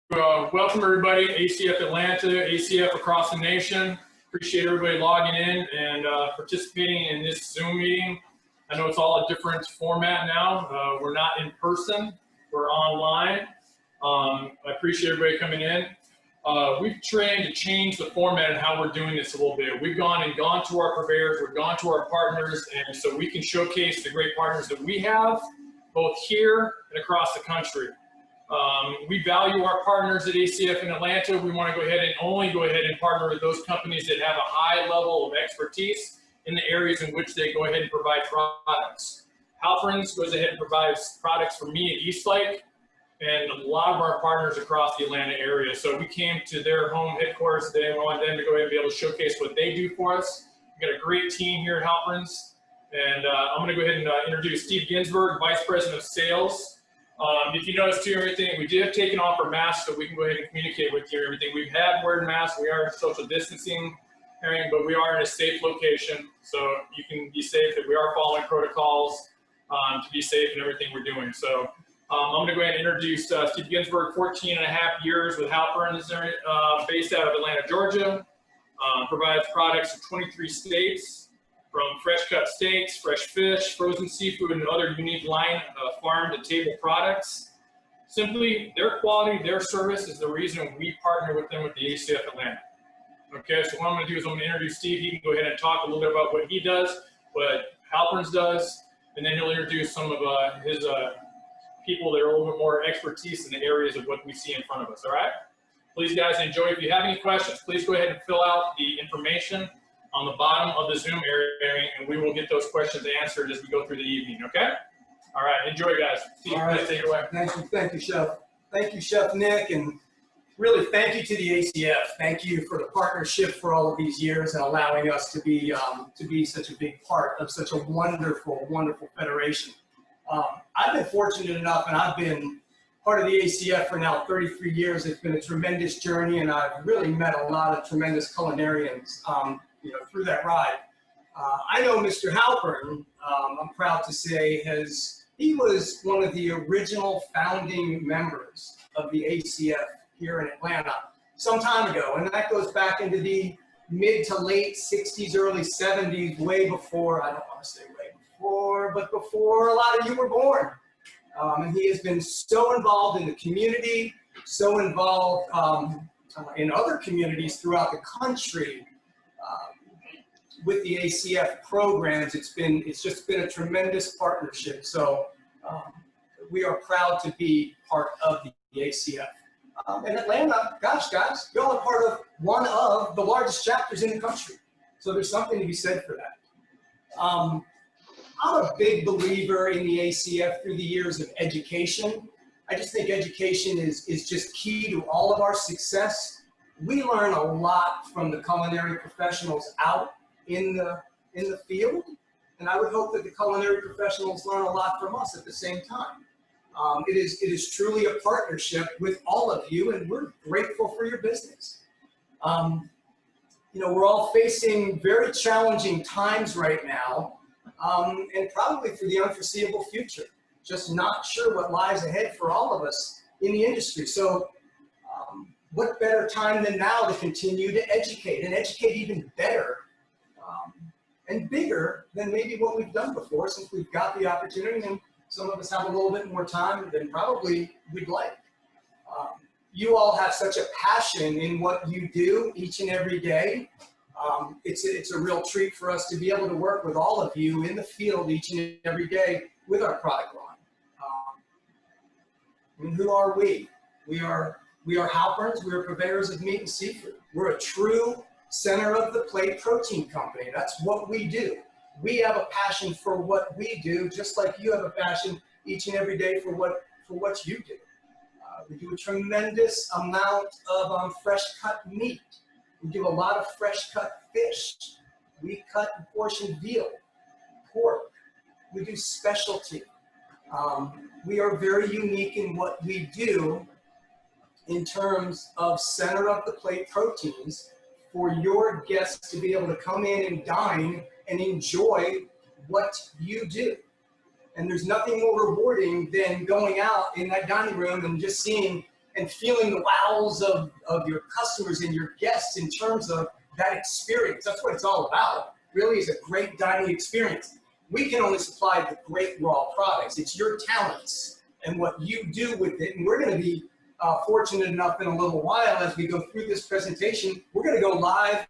Welcome everybody, ACF Atlanta, ACF across the nation. Appreciate everybody logging in and participating in this Zoom meeting. I know it's all a different format now. We're not in person, we're online. I appreciate everybody coming in. We've tried to change the format and how we're doing this a little bit. We've gone to our purveyors, we've gone to our partners, and so we can showcase the great partners that we have, both here and across the country. We value our partners at ACF in Atlanta. We want to go ahead and partner with those companies that have a high level of expertise in the areas in which they go ahead and provide products. Halperns goes ahead and provides products for me at Eastlake and a lot of our partners across the Atlanta area. So we came to their home headquarters today and we want them to go ahead and be able to showcase what they do for us. We've got a great team here at Halperns. And I'm going to go ahead and introduce Steve Ginsburg, Vice President of Sales. If you notice too, everything, we did have taken off our masks so we can go ahead and communicate with you and everything. We have wearing masks, we are social distancing, but we are in a safe location, so you can be safe that we are following protocols to be safe in everything we're doing. So I'm going to go ahead and introduce Steve Ginsburg, 14 and a half years with Halperns, based out of Atlanta, Georgia. Provides products in 23 states. From fresh cut steaks, fresh fish, frozen seafood, and other unique line farm to table products. Simply, their quality, their service is the reason we partner with them with the ACF Atlanta. Okay, so what I'm going to do is I'm going to introduce Steve. He can go ahead and talk a little bit about what he does, what Halperns does, and then he'll introduce some of his people that are a little bit more expertise in the areas of what we see in front of us. All right? Please, guys, enjoy. If you have any questions, please go ahead and fill out the information on the bottom of the Zoom area, and we will get those questions answered as we go through the evening, okay? All right, enjoy, guys. Steve, all right, take it away. Thank you, Chef. Thank you, Chef Nick, and really thank you to the ACF. Thank you for the partnership for all of these years and allowing us to be such a big part of such a wonderful, wonderful federation. I've been fortunate enough, and I've been part of the ACF for now 33 years. It's been a tremendous journey, and I've really met a lot of tremendous culinarians through that ride. I know Mr. Halpern, I'm proud to say, he was one of the original founding members of the ACF here in Atlanta some time ago, and that goes back into the mid to late 60s, early 70s, way before, I don't want to say way before, but before a lot of you were born. And he has been so involved in the community, so involved in other communities throughout the country. With the ACF programs, it's just been a tremendous partnership. So we are proud to be part of the ACF. In Atlanta, gosh, guys, y'all are part of one of the largest chapters in the country. So there's something to be said for that. I'm a big believer in the ACF through the years of education. I just think education is just key to all of our success. We learn a lot from the culinary professionals out in the field, and I would hope that the culinary professionals learn a lot from us at the same time. It is truly a partnership with all of you, and we're grateful for your business. We're all facing very challenging times right now, and probably for the unforeseeable future. Just not sure what lies ahead for all of us in the industry. So what better time than now to continue to educate, and educate even better and bigger than maybe what we've done before, since we've got the opportunity, and some of us have a little bit more time than probably we'd like. You all have such a passion in what you do each and every day. It's a real treat for us to be able to work with all of you in the field each and every day with our product line. Who are we? We are Halperns. We are purveyors of meat and seafood. We're a true center of the plate protein company. That's what we do. We have a passion for what we do, just like you have a passion each and every day for what you do. We do a tremendous amount of fresh cut meat. We do a lot of fresh cut fish. We cut and portion veal, pork. We do specialty. We are very unique in what we do in terms of center of the plate proteins for your guests to be able to come in and dine and enjoy what you do. And there's nothing more rewarding than going out in that dining room and just seeing and feeling the wows of your customers and your guests in terms of that experience. That's what it's all about. Really is a great dining experience. We can only supply the great raw products. It's your talents and what you do with it. And we're going to be fortunate enough in a little while as we go through this presentation, we're going to go live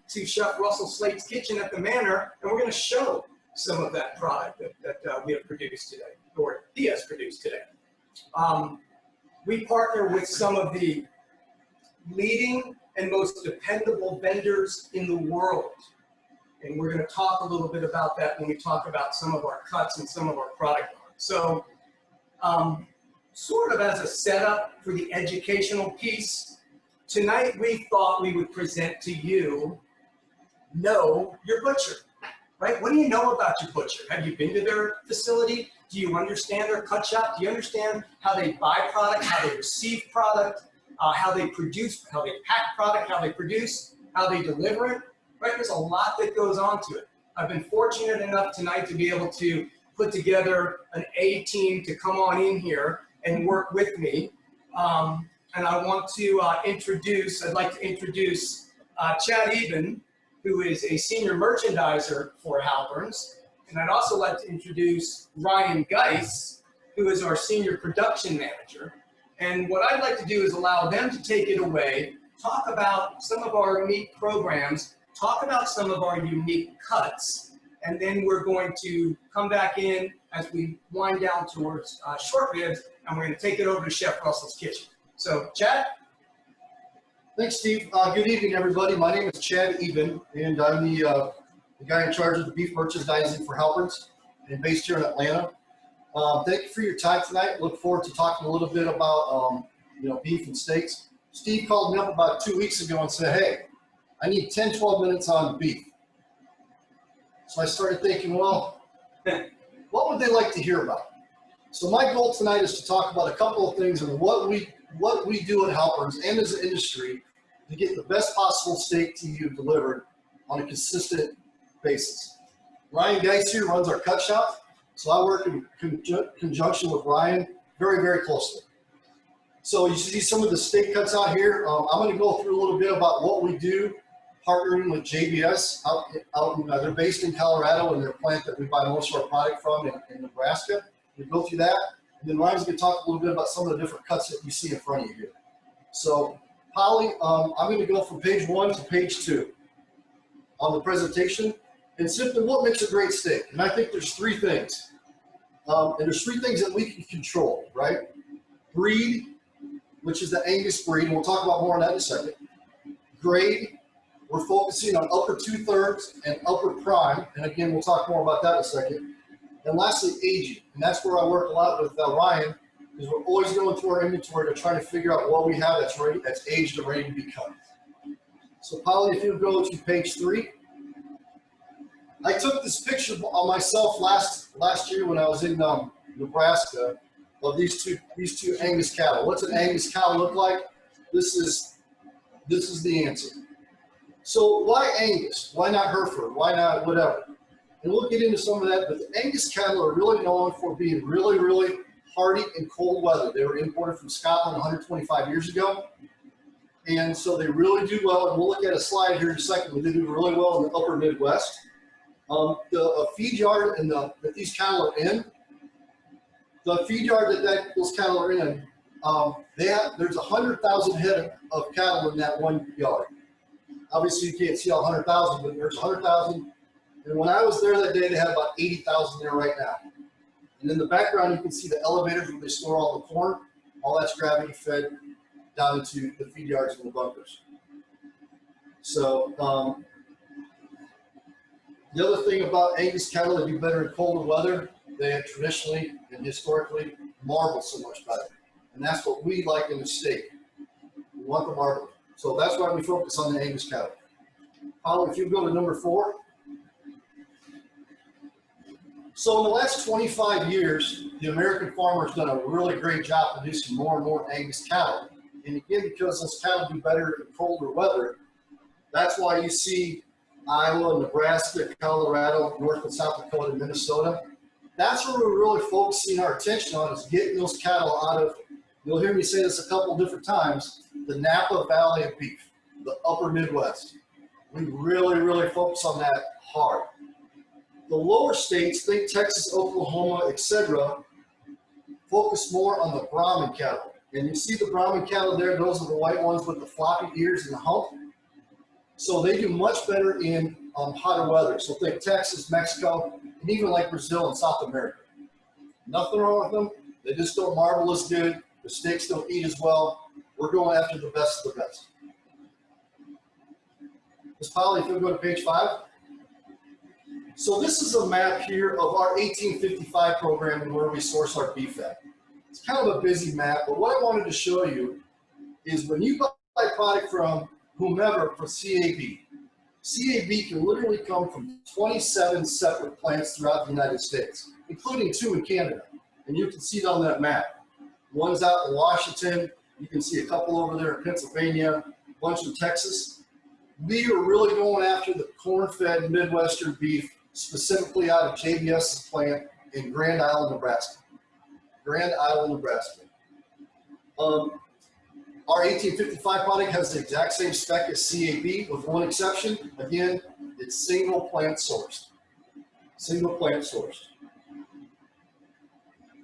to Chef Russell Slate's kitchen at the Manor, and we're going to show some of that product that we have produced today, or he has produced today. We partner with some of the leading and most dependable vendors in the world. And we're going to talk a little bit about that when we talk about some of our cuts and some of our product lines. So sort of as a setup for the educational piece, tonight we thought we would present to you, Know Your Butcher, right? What do you know about your butcher? Have you been to their facility? Do you understand their cut shop? Do you understand how they buy product, how they receive product, how they produce, how they pack product, how they produce, how they deliver it? Right, there's a lot that goes on to it. I've been fortunate enough tonight to be able to put together an A team to come on in here and work with me. And I want to I'd like to introduce Chad Eben, who is a senior merchandiser for Halperns. And I'd also like to introduce Ryan Geis, who is our senior production manager. And what I'd like to do is allow them to take it away, talk about some of our meat programs, talk about some of our unique cuts, and then we're going to come back in as we wind down towards short ribs, and we're going to take it over to Chef Russell's kitchen. So, Chad? Thanks, Steve. Good evening, everybody. My name is Chad Eben, and I'm the guy in charge of the beef merchandising for Halperns, and based here in Atlanta. Thank you for your time tonight. Look forward to talking a little bit about beef and steaks. Steve called me up about 2 weeks ago and said, hey, I need 10, 12 minutes on beef. So I started thinking, well, what would they like to hear about? So my goal tonight is to talk about a couple of things and what we do at Halperns and as an industry to get the best possible steak to you delivered on a consistent basis. Ryan Geis here runs our cut shop, so I work in conjunction with Ryan very, very closely. So you see some of the steak cuts out here. I'm going to go through a little bit about what we do, partnering with JBS. They're based in Colorado, and their plant that we buy most of our product from in Nebraska. We go through that, and then Ryan's going to talk a little bit about some of the different cuts that you see in front of you here. So, Polly, I'm going to go from page 1 to page 2 on the presentation, and simply what makes a great steak. And I think there's 3 things, and there's 3 things that we can control, right? Breed, which is the Angus breed, and we'll talk about more on that in a second. Grade, we're focusing on upper 2/3 and upper prime, and again, we'll talk more about that in a second. And lastly, aging, and that's where I work a lot with Ryan, because we're always going through our inventory to try to figure out what we have that's ready, that's aged and ready to be cut. So Polly, if you go to page 3. I took this picture of myself last year when I was in Nebraska of these two Angus cattle. What's an Angus cow look like? This is the answer. So why Angus? Why not Hereford? Why not whatever? And we'll get into some of that, but the Angus cattle are really known for being really, really hardy in cold weather. They were imported from Scotland 125 years ago. And so they really do well, and we'll look at a slide here in a second, but they do really well in the upper Midwest. The feed yard that these cattle are in, the feed yard that those cattle are in, there's 100,000 head of cattle in that one yard. Obviously, you can't see all 100,000, but there's 100,000. And when I was there that day, they had about 80,000 there right now. And in the background, you can see the elevators where they store all the corn. All that's gravity fed down into the feed yards and the bunkers. So the other thing about Angus cattle, they do better in colder weather. They have traditionally and historically marbled so much better. And that's what we like in the steak. We want the marble. So that's why we focus on the Angus cattle. Paul, if you go to number 4. So in the last 25 years, the American farmer has done a really great job producing more and more Angus cattle. And again, because those cattle do better in colder weather, that's why you see Iowa, Nebraska, Colorado, North and South Dakota, and Minnesota. That's where we're really focusing our attention on, is getting those cattle out of You'll hear me say this a couple different times, the Napa Valley of beef, the upper Midwest. We really, really focus on that hard. The lower states, think Texas, Oklahoma, etc., focus more on the Brahman cattle. And you see the Brahman cattle there, those are the white ones with the floppy ears and the hump. So they do much better in hotter weather. So think Texas, Mexico, and even like Brazil and South America. Nothing wrong with them. They just don't marble as good. The steaks don't eat as well. We're going after the best of the best. Ms. Polly, if you'll go to page 5. So this is a map here of our 1855 program and where we source our beef at. It's kind of a busy map, but what I wanted to show you is when you buy product from whomever for CAB, CAB can literally come from 27 separate plants throughout the United States, including 2 in Canada. And you can see it on that map. One's out in Washington. You can see a couple over there in Pennsylvania, a bunch in Texas. We are really going after the corn-fed Midwestern beef, specifically out of JBS's plant in Grand Island, Nebraska. Grand Island, Nebraska. Our 1855 product has the exact same spec as CAB with one exception. Again, it's single plant sourced. Single plant sourced.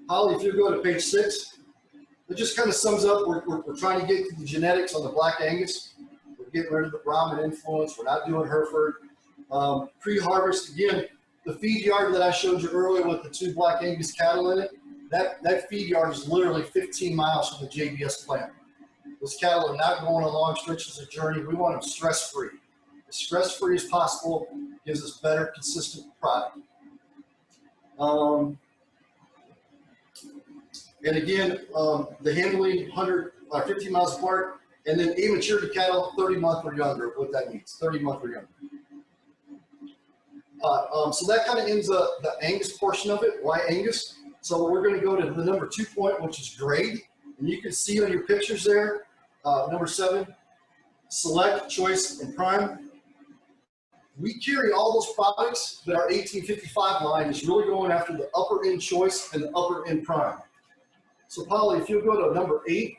Holly, if you go to page 6, it just kind of sums up, we're trying to get to the genetics on the Black Angus. We're getting rid of the Brahman influence. We're not doing Hereford. Pre-harvest, again, the feed yard that I showed you earlier with the 2 Black Angus cattle in it, that feed yard is literally 15 miles from the JBS plant. Those cattle are not going on long stretches of journey. We want them stress-free. As stress-free as possible gives us better, consistent product. And again, the handling 15 miles apart, and then immaturity cattle, 30 month or younger, what that means, 30 month or younger. So that kind of ends the Angus portion of it. Why Angus? So we're going to go to the number 2 point, which is grade. And you can see on your pictures there, number 7, select, choice, and prime. We carry all those products, but our 1855 line is really going after the upper end choice and the upper end prime. So Polly, if you'll go to number 8.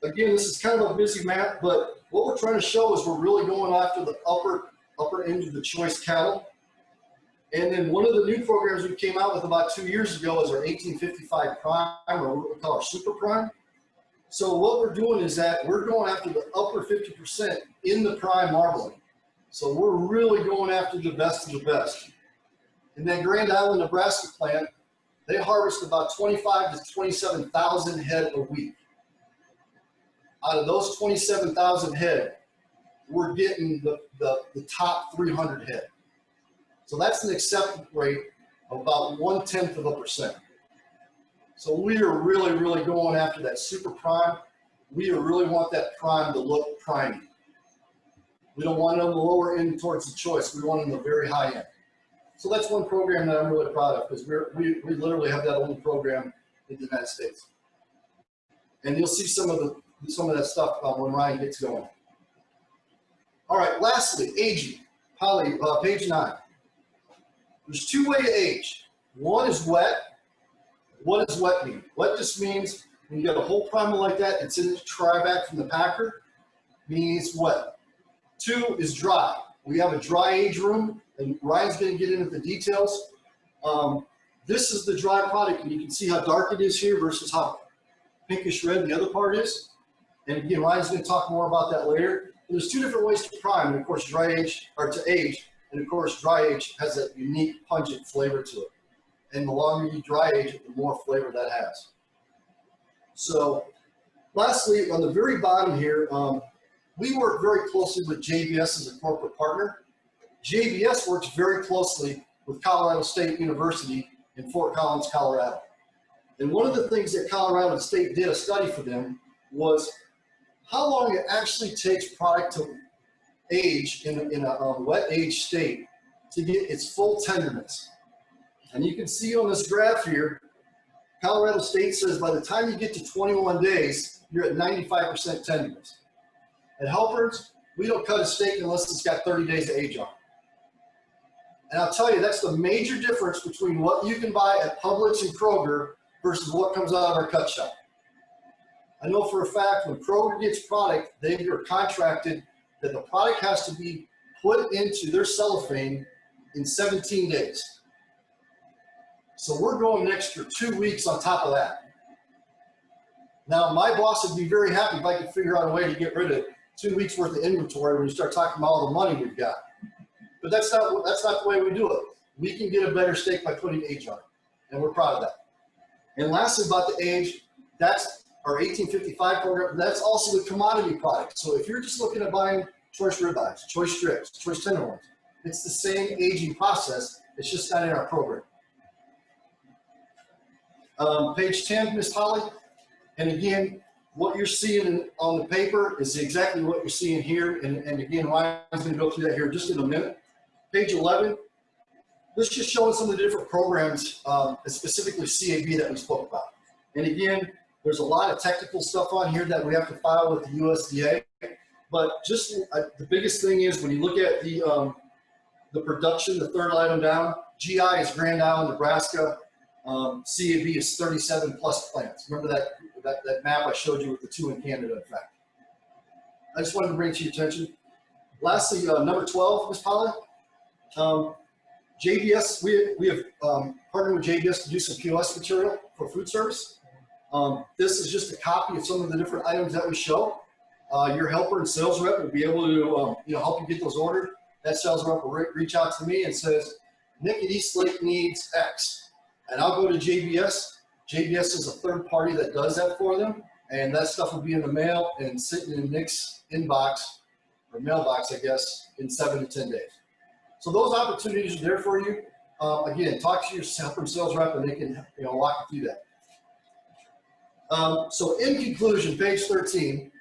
Again, this is kind of a busy map, but what we're trying to show is we're really going after the upper end of the choice cattle. And then one of the new programs we came out with about 2 years ago is our 1855 prime, or what we call our super prime. So what we're doing is that we're going after the upper 50% in the prime marbling. So we're really going after the best of the best. In that Grand Island, Nebraska plant, they harvest about 25 to 27,000 head a week. Out of those 27,000 head, we're getting the top 300 head. So that's an acceptance rate of about 0.1%. So we are really, really going after that super prime. We really want that prime to look primey. We don't want it on the lower end towards the choice. We want it on the very high end. So that's one program that I'm really proud of, because we literally have that only program in the United States. And you'll see some of that stuff when Ryan gets going. All right, lastly, aging. Holly, page 9. There's 2 ways to age. One is wet. What does wet mean? Wet just means when you got a whole primer like that, it's in the tri-back from the packer, means wet. 2 is dry. We have a dry age room, and Ryan's going to get into the details. This is the dry product, and you can see how dark it is here versus how pinkish red the other part is. And again, Ryan's going to talk more about that later. And there's 2 different ways to prime, and of course, dry age, or to age, and of course, dry age has that unique pungent flavor to it. And the longer you dry age it, the more flavor that has. So lastly, on the very bottom here, we work very closely with JBS as a corporate partner. JBS works very closely with Colorado State University in Fort Collins, Colorado. And one of the things that Colorado State did a study for them was how long it actually takes product to age in a wet age state to get its full tenderness. And you can see on this graph here, Colorado State says by the time you get to 21 days, you're at 95% tenderness. At Halperns, we don't cut a steak unless it's got 30 days of age on it. And I'll tell you, that's the major difference between what you can buy at Publix and Kroger versus what comes out of our cut shop. I know for a fact when Kroger gets product, they are contracted that the product has to be put into their cellophane in 17 days. So we're going an extra 2 weeks on top of that. Now, my boss would be very happy if I could figure out a way to get rid of 2 weeks worth of inventory when you start talking about all the money we've got. But that's not the way we do it. We can get a better steak by putting age on it, and we're proud of that. And lastly, about the age, that's our 1855 program. That's also the commodity product. So if you're just looking at buying choice ribeyes, choice strips, choice tenderloins, it's the same aging process. It's just not in our program. Page 10, Ms. Holly. And again, what you're seeing on the paper is exactly what you're seeing here. And again, Ryan's going to go through that here just in a minute. Page 11, this just showing some of the different programs, specifically CAB that we spoke about. And again, there's a lot of technical stuff on here that we have to file with the USDA. But just the biggest thing is when you look at the production, the third item down, GI is Grand Island, Nebraska. CAB is 37 plus plants. Remember that map I showed you with the 2 in Canada, in fact. I just wanted to bring it to your attention. Lastly, number 12, Ms. Polly. JBS, we have partnered with JBS to do some POS material for food service. This is just a copy of some of the different items that we show. Your helper and sales rep will be able to help you get those ordered. That sales rep will reach out to me and says, Nick at Eastlake needs X. And I'll go to JBS. JBS is a third party that does that for them. And that stuff will be in the mail and sitting in Nick's inbox, or mailbox, I guess, in 7 to 10 days. So those opportunities are there for you. Again, talk to your helper and sales rep and they can walk you through that. So in conclusion, page 13,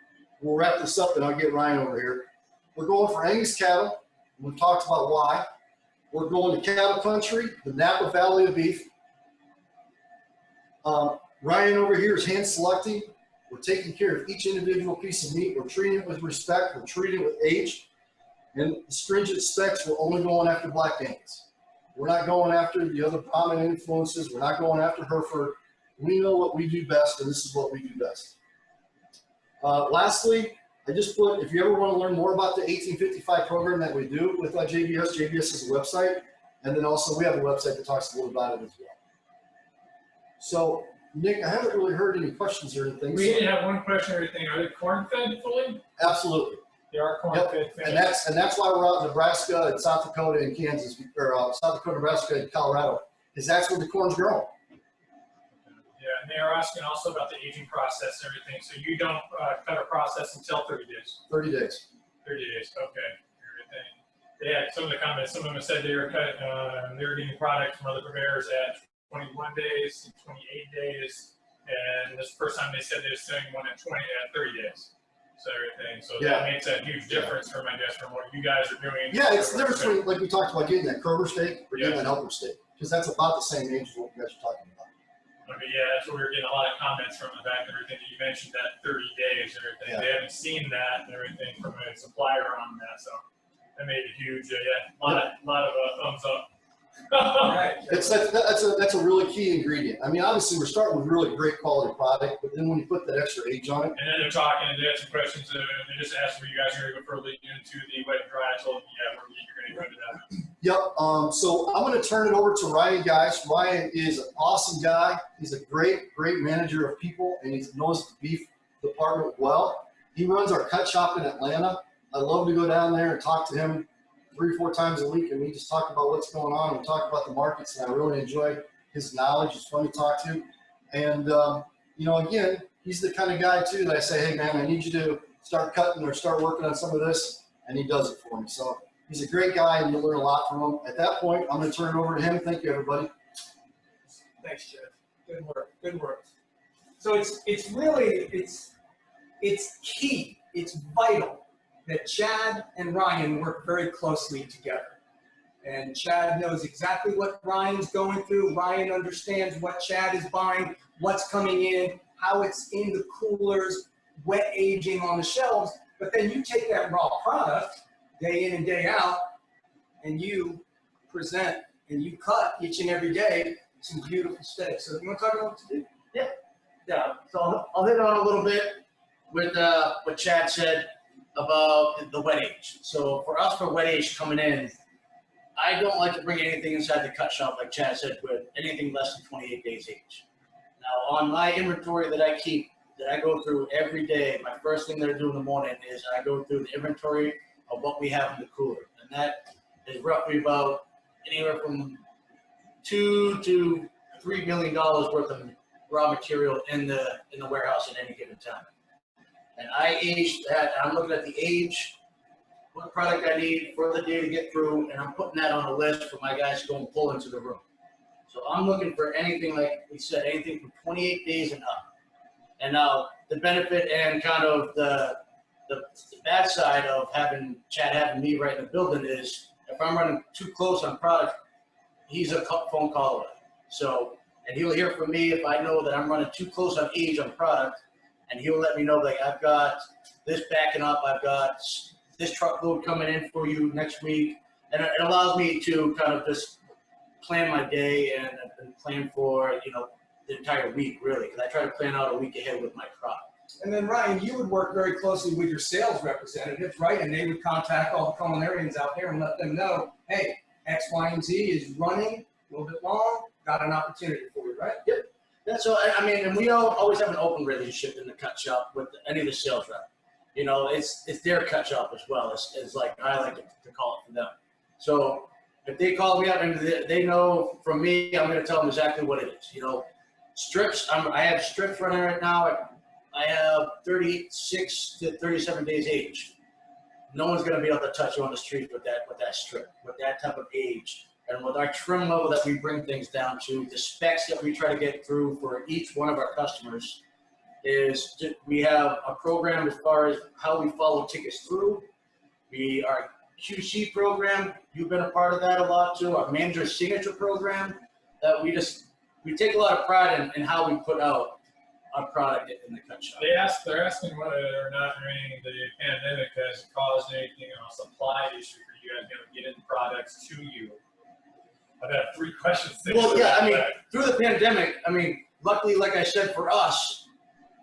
we'll wrap this up and I'll get Ryan over here. We're going for Angus cattle. We've talked about why. We're going to cattle country, the Napa Valley of beef. Ryan over here is hand selecting. We're taking care of each individual piece of meat. We're treating it with respect. We're treating it with age. And the stringent specs, we're only going after Black Angus. We're not going after the other prominent influences. We're not going after Hereford. We know what we do best, and this is what we do best. Lastly, I just put, if you ever want to learn more about the 1855 program that we do with JBS, JBS is a website. And then also we have a website that talks a little about it as well. So, Nick, I haven't really heard any questions or anything. We did have one question or anything. Are they corn fed fully? Absolutely. They are corn fed. And that's why we're out in Nebraska and South Dakota and Kansas, or South Dakota, Nebraska, and Colorado, because that's where the corn's grown. Yeah, and they are asking also about the aging process and everything. So you don't cut a process until 30 days? 30 days. 30 days, okay. Everything. They had some of the comments, some of them said they were getting product from other purveyors at 21 days, 28 days, and this first time they said they were selling one at 30 days. So everything, so that makes a huge difference from, I guess, from what you guys are doing. Yeah, it's the difference between, like we talked about, getting that Kroger steak or getting that Helper steak, because that's about the same age as what you guys are talking about. Okay, yeah, that's what we were getting a lot of comments from the back and everything that you mentioned, that 30 days and everything. Yeah. They haven't seen that and everything from a supplier on that, so that made a huge, a lot of thumbs up. Right. That's a really key ingredient. I mean, obviously we're starting with really great quality product, but then when you put that extra age on it. And then they're talking, and they had some questions, and they just asked for you guys are going to go further into the wet and dry. I told them, yeah, you're going to go to that. Yep. So I'm going to turn it over to Ryan, guys. Ryan is an awesome guy. He's a great manager of people, and he knows the beef department well. He runs our cut shop in Atlanta. I love to go down there and talk to him 3 or 4 times a week, and we just talk about what's going on. We talk about the markets, and I really enjoy his knowledge. He's fun to talk to. And, again, he's the kind of guy, too, that I say, hey, man, I need you to start cutting or start working on some of this, and he does it for me. So he's a great guy, and you'll learn a lot from him. At that point, I'm going to turn it over to him. Thank you, everybody. Thanks, Jeff. Good work. Good work. So it's really key. It's vital that Chad and Ryan work very closely together. And Chad knows exactly what Ryan's going through. Ryan understands what Chad is buying, what's coming in, how it's in the coolers, wet aging on the shelves. But then you take that raw product day in and day out, and you present and you cut each and every day some beautiful steaks. So you want to talk about what to do? Yeah, so I'll hit on a little bit with what Chad said about the wet age. So for us, for wet age coming in, I don't like to bring anything inside the cut shop, like Chad said, with anything less than 28 days age. Now, on my inventory that I keep, that I go through every day, my first thing that I do in the morning is I go through the inventory of what we have in the cooler. And that is roughly about anywhere from $2 to $3 million worth of raw material in the warehouse at any given time. And I age that, I'm looking at the age, what product I need for the day to get through, and I'm putting that on a list for my guys to go and pull into the room. So I'm looking for anything, like we said, anything from 28 days and up. And now the benefit and kind of the bad side of having Chad having me right in the building is if I'm running too close on product, he's a phone call away. So, and he'll hear from me if I know that I'm running too close on age on product, and he'll let me know, like, I've got this backing up, I've got this truckload coming in for you next week. And it allows me to kind of just plan my day and plan for, you know, the entire week, really, because I try to plan out a week ahead with my product. And then Ryan, you would work very closely with your sales representatives, right? And they would contact all the culinarians out there and let them know, hey, X, Y, and Z is running a little bit long, got an opportunity for you, right? Yep. Yeah, so, I mean, and we always have an open relationship in the cut shop with any of the sales rep. You know, it's their cut shop as well. It's like, I like to call it for them. So if they call me up and they know from me, I'm going to tell them exactly what it is. You know, strips, I have strips running right now. I have 36 to 37 days age. No one's going to be able to touch you on the street with that strip, with that type of age. And with our trim level that we bring things down to, the specs that we try to get through for each one of our customers is we have a program as far as how we follow tickets through. Our QC program, you've been a part of that a lot too. Our manager signature program, that we take a lot of pride in how we put out our product in the cut shop. They're asking whether or not during the pandemic has caused anything on a supply issue for you guys getting products to you. I've had 3 questions. Well, yeah, I mean, through the pandemic, I mean, luckily, like I said, for us,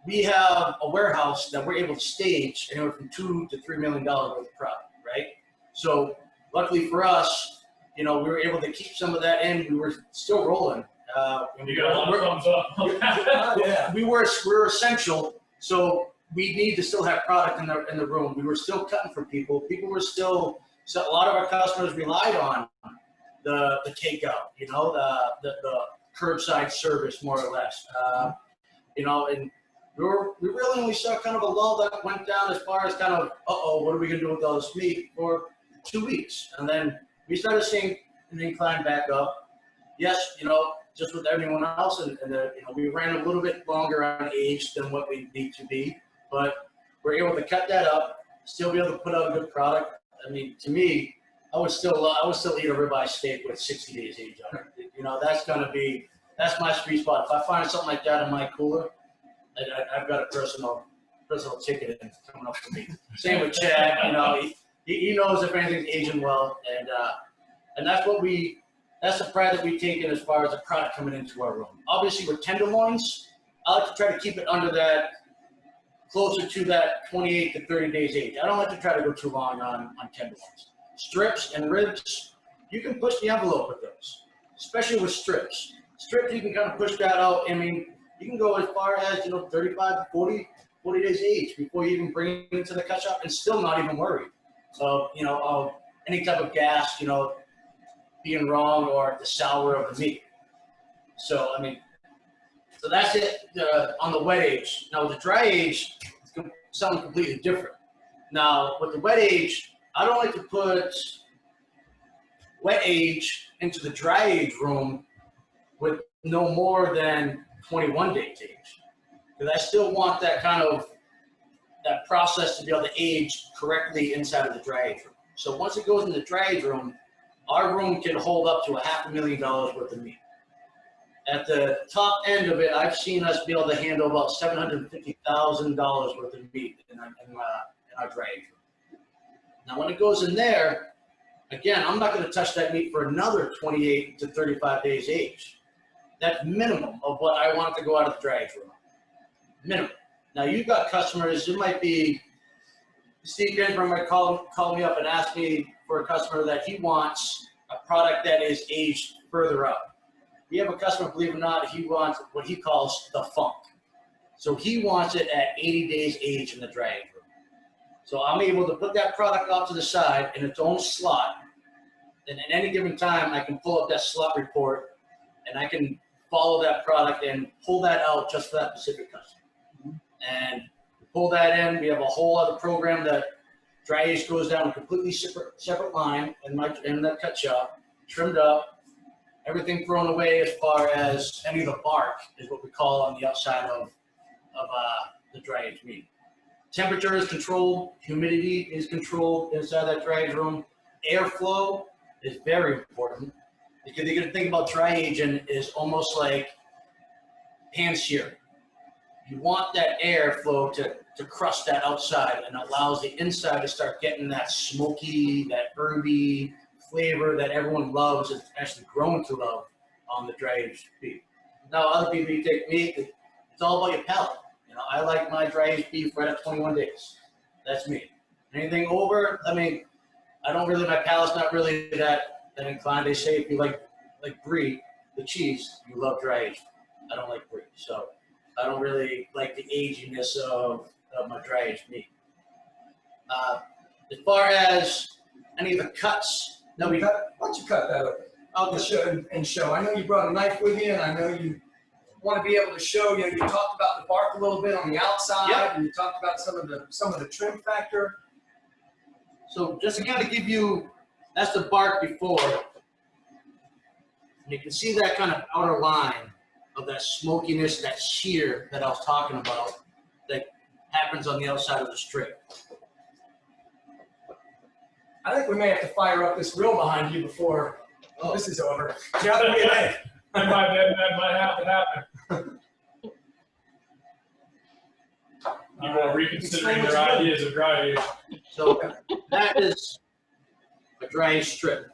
we have a warehouse that we're able to stage anywhere from $2 to $3 million worth of product, right? So luckily for us, you know, we were able to keep some of that in. We were still rolling. And you got a lot of thumbs up. Yeah. We're essential, so we need to still have product in the room. We were still cutting for people. People were still, so a lot of our customers relied on the takeout, you know, the curbside service, more or less. You know, and we really only saw kind of a lull that went down as far as kind of, what are we gonna do with all this meat for 2 weeks? And then we started seeing an incline back up. Yes, you know, just with everyone else, and you know, we ran a little bit longer on age than what we need to be, but we're able to cut that up, still be able to put out a good product. I mean, to me, I would still eat a ribeye steak with 60 days age on it. You know, that's my sweet spot. If I find something like that in my cooler, I've got a personal ticket in coming up for me. Same with Chad, you know, he knows if anything's aging well, and that's the pride that we take in as far as the product coming into our room. Obviously with tenderloins, I like to try to keep it under that, closer to that 28 to 30 days age. I don't like to try to go too long on tenderloins. Strips and ribs, you can push the envelope with those, especially with strips. Strips, you can kind of push that out. I mean, you can go as far as, you know, 35 to 40 days age before you even bring it into the cut shop and still not even worried. So, you know, of any type of gas, you know, being wrong or the sour of the meat. So, I mean, so that's it on the wet age. Now with the dry age, it's something completely different. Now with the wet age, I don't like to put wet age into the dry age room with no more than 21 days age. Because I still want that kind of, that process to be able to age correctly inside of the dry age room. So once it goes in the dry age room, our room can hold up to $500,000 worth of meat. At the top end of it, I've seen us be able to handle about $750,000 worth of meat in our dry age room. Now, when it goes in there, again, I'm not going to touch that meat for another 28 to 35 days age. That's minimum of what I want to go out of the dry age room. Minimum. Now you've got customers, it might be, Steve Ginsburg might call me up and ask me for a customer that he wants a product that is aged further up. We have a customer, believe it or not, he wants what he calls the funk. So he wants it at 80 days age in the dry age room. So I'm able to put that product off to the side in its own slot. And at any given time, I can pull up that slot report and I can follow that product and pull that out just for that specific customer. And pull that in, we have a whole other program that dry age goes down a completely separate line in that cut shop, trimmed up, everything thrown away as far as any of the bark is what we call on the outside of the dry age meat. Temperature is controlled, humidity is controlled inside that dry age room. Airflow is very important because you're gonna think about dry aging is almost like pan searing. You want that airflow to crust that outside and allows the inside to start getting that smoky, that herby flavor that everyone loves and actually grown to love on the dry aged beef. Now other people, you take meat, it's all about your palate. You know, I like my dry aged beef right at 21 days. That's me. Anything over, I mean, I don't really, my palate's not really that inclined. They say if you like brie, the cheese, you love dry aged. I don't like brie, so I don't really like the aginess of my dry aged meat. As far as any of the cuts, Why don't you cut that open? I'll And just show. I know you brought a knife with you, and I know you want to be able to show. You talked about the bark a little bit on the outside, Yep. and you talked about some of the trim factor. So just to kind of give you, that's the bark before. And you can see that kind of outer line of that smokiness, that shear that I was talking about that happens on the outside of the strip. I think we may have to fire up this grill behind you before this is over. Jeff, what do you think? That might have to happen. People are reconsidering their ideas of dry age. So that is a dry age strip.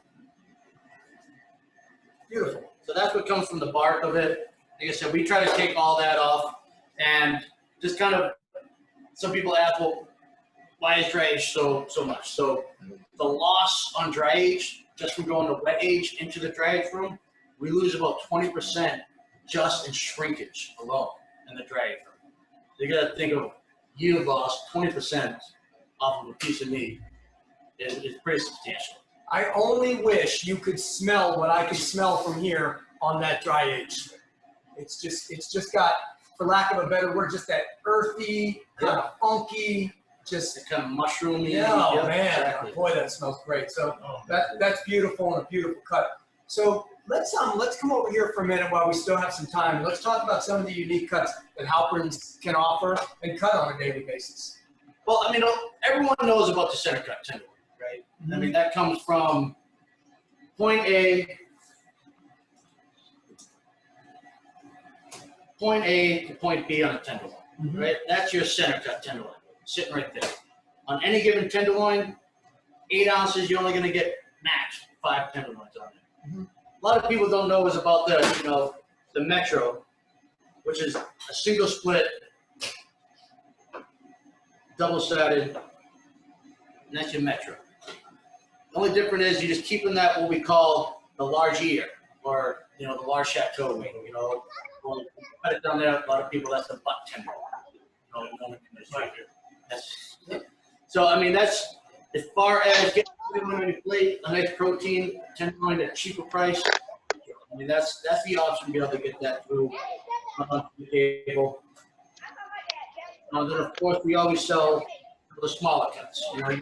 Beautiful. So that's what comes from the bark of it. Like I said, we try to take all that off and just kind of, some people ask, well, why is dry age so much? So the loss on dry age, just from going to wet age into the dry age room, we lose about 20% just in shrinkage alone in the dry age room. You gotta think of yield loss, 20% off of a piece of meat is pretty substantial. I only wish you could smell what I can smell from here on that dry age. It's just got, for lack of a better word, just that earthy, kind of funky, just It's kind of mushroomy. yeah, Yep, man, exactly. boy, that smells great. So that's beautiful and a beautiful cut. So let's come over here for a minute while we still have some time. Let's talk about some of the unique cuts that Halperns can offer and cut on a daily basis. Well, I mean, everyone knows about the center cut tenderloin, right? I mean, that comes from point A to point B on a tenderloin, right? That's your center cut tenderloin, sitting right there. On any given tenderloin, 8 ounces, you're only going to get max 5 tenderloins on it. A lot of people don't know is about the Metro, which is a single split, double-sided, and that's your Metro. The only difference is you're just keeping that what we call the large ear, or the large chateau wing. Well, cut it down there. A lot of people, that's the butt tenderloin. So I mean, that's as far as getting on your plate, a nice protein tenderloin at a cheaper price. I mean, that's the option to be able to get that through on the table. And then of course we always sell the smaller cuts. And What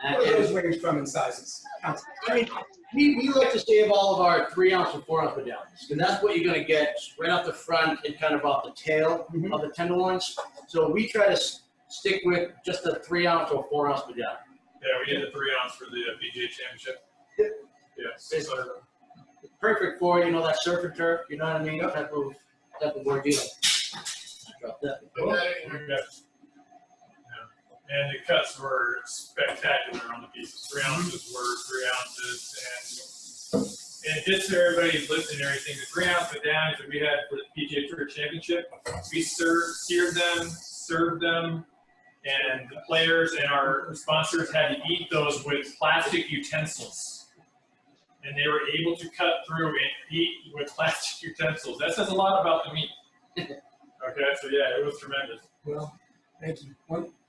that are those is, range from in sizes? I mean, we like to save all of our 3 ounce and 4 ounce medallions, because that's what you're going to get right off the front and kind of off the tail of the tenderloins. So we try to stick with just a 3 ounce or 4 ounce medallion. Yeah, we did the 3 ounce for the PGA Championship. Yep. Yes. It's perfect for that surf and turf. You know what I mean? Type of ordeal. Drop that. Okay. And the cuts were spectacular on the pieces. 3 ounces were 3 ounces, And just so everybody's listening and everything, the 3 ounce medallions that we had for the PGA Tour Championship, we seared them, served them, and the players and our sponsors had to eat those with plastic utensils. And they were able to cut through and eat with plastic utensils. That says a lot about the meat. Okay, so yeah, it was tremendous. Well, thank you.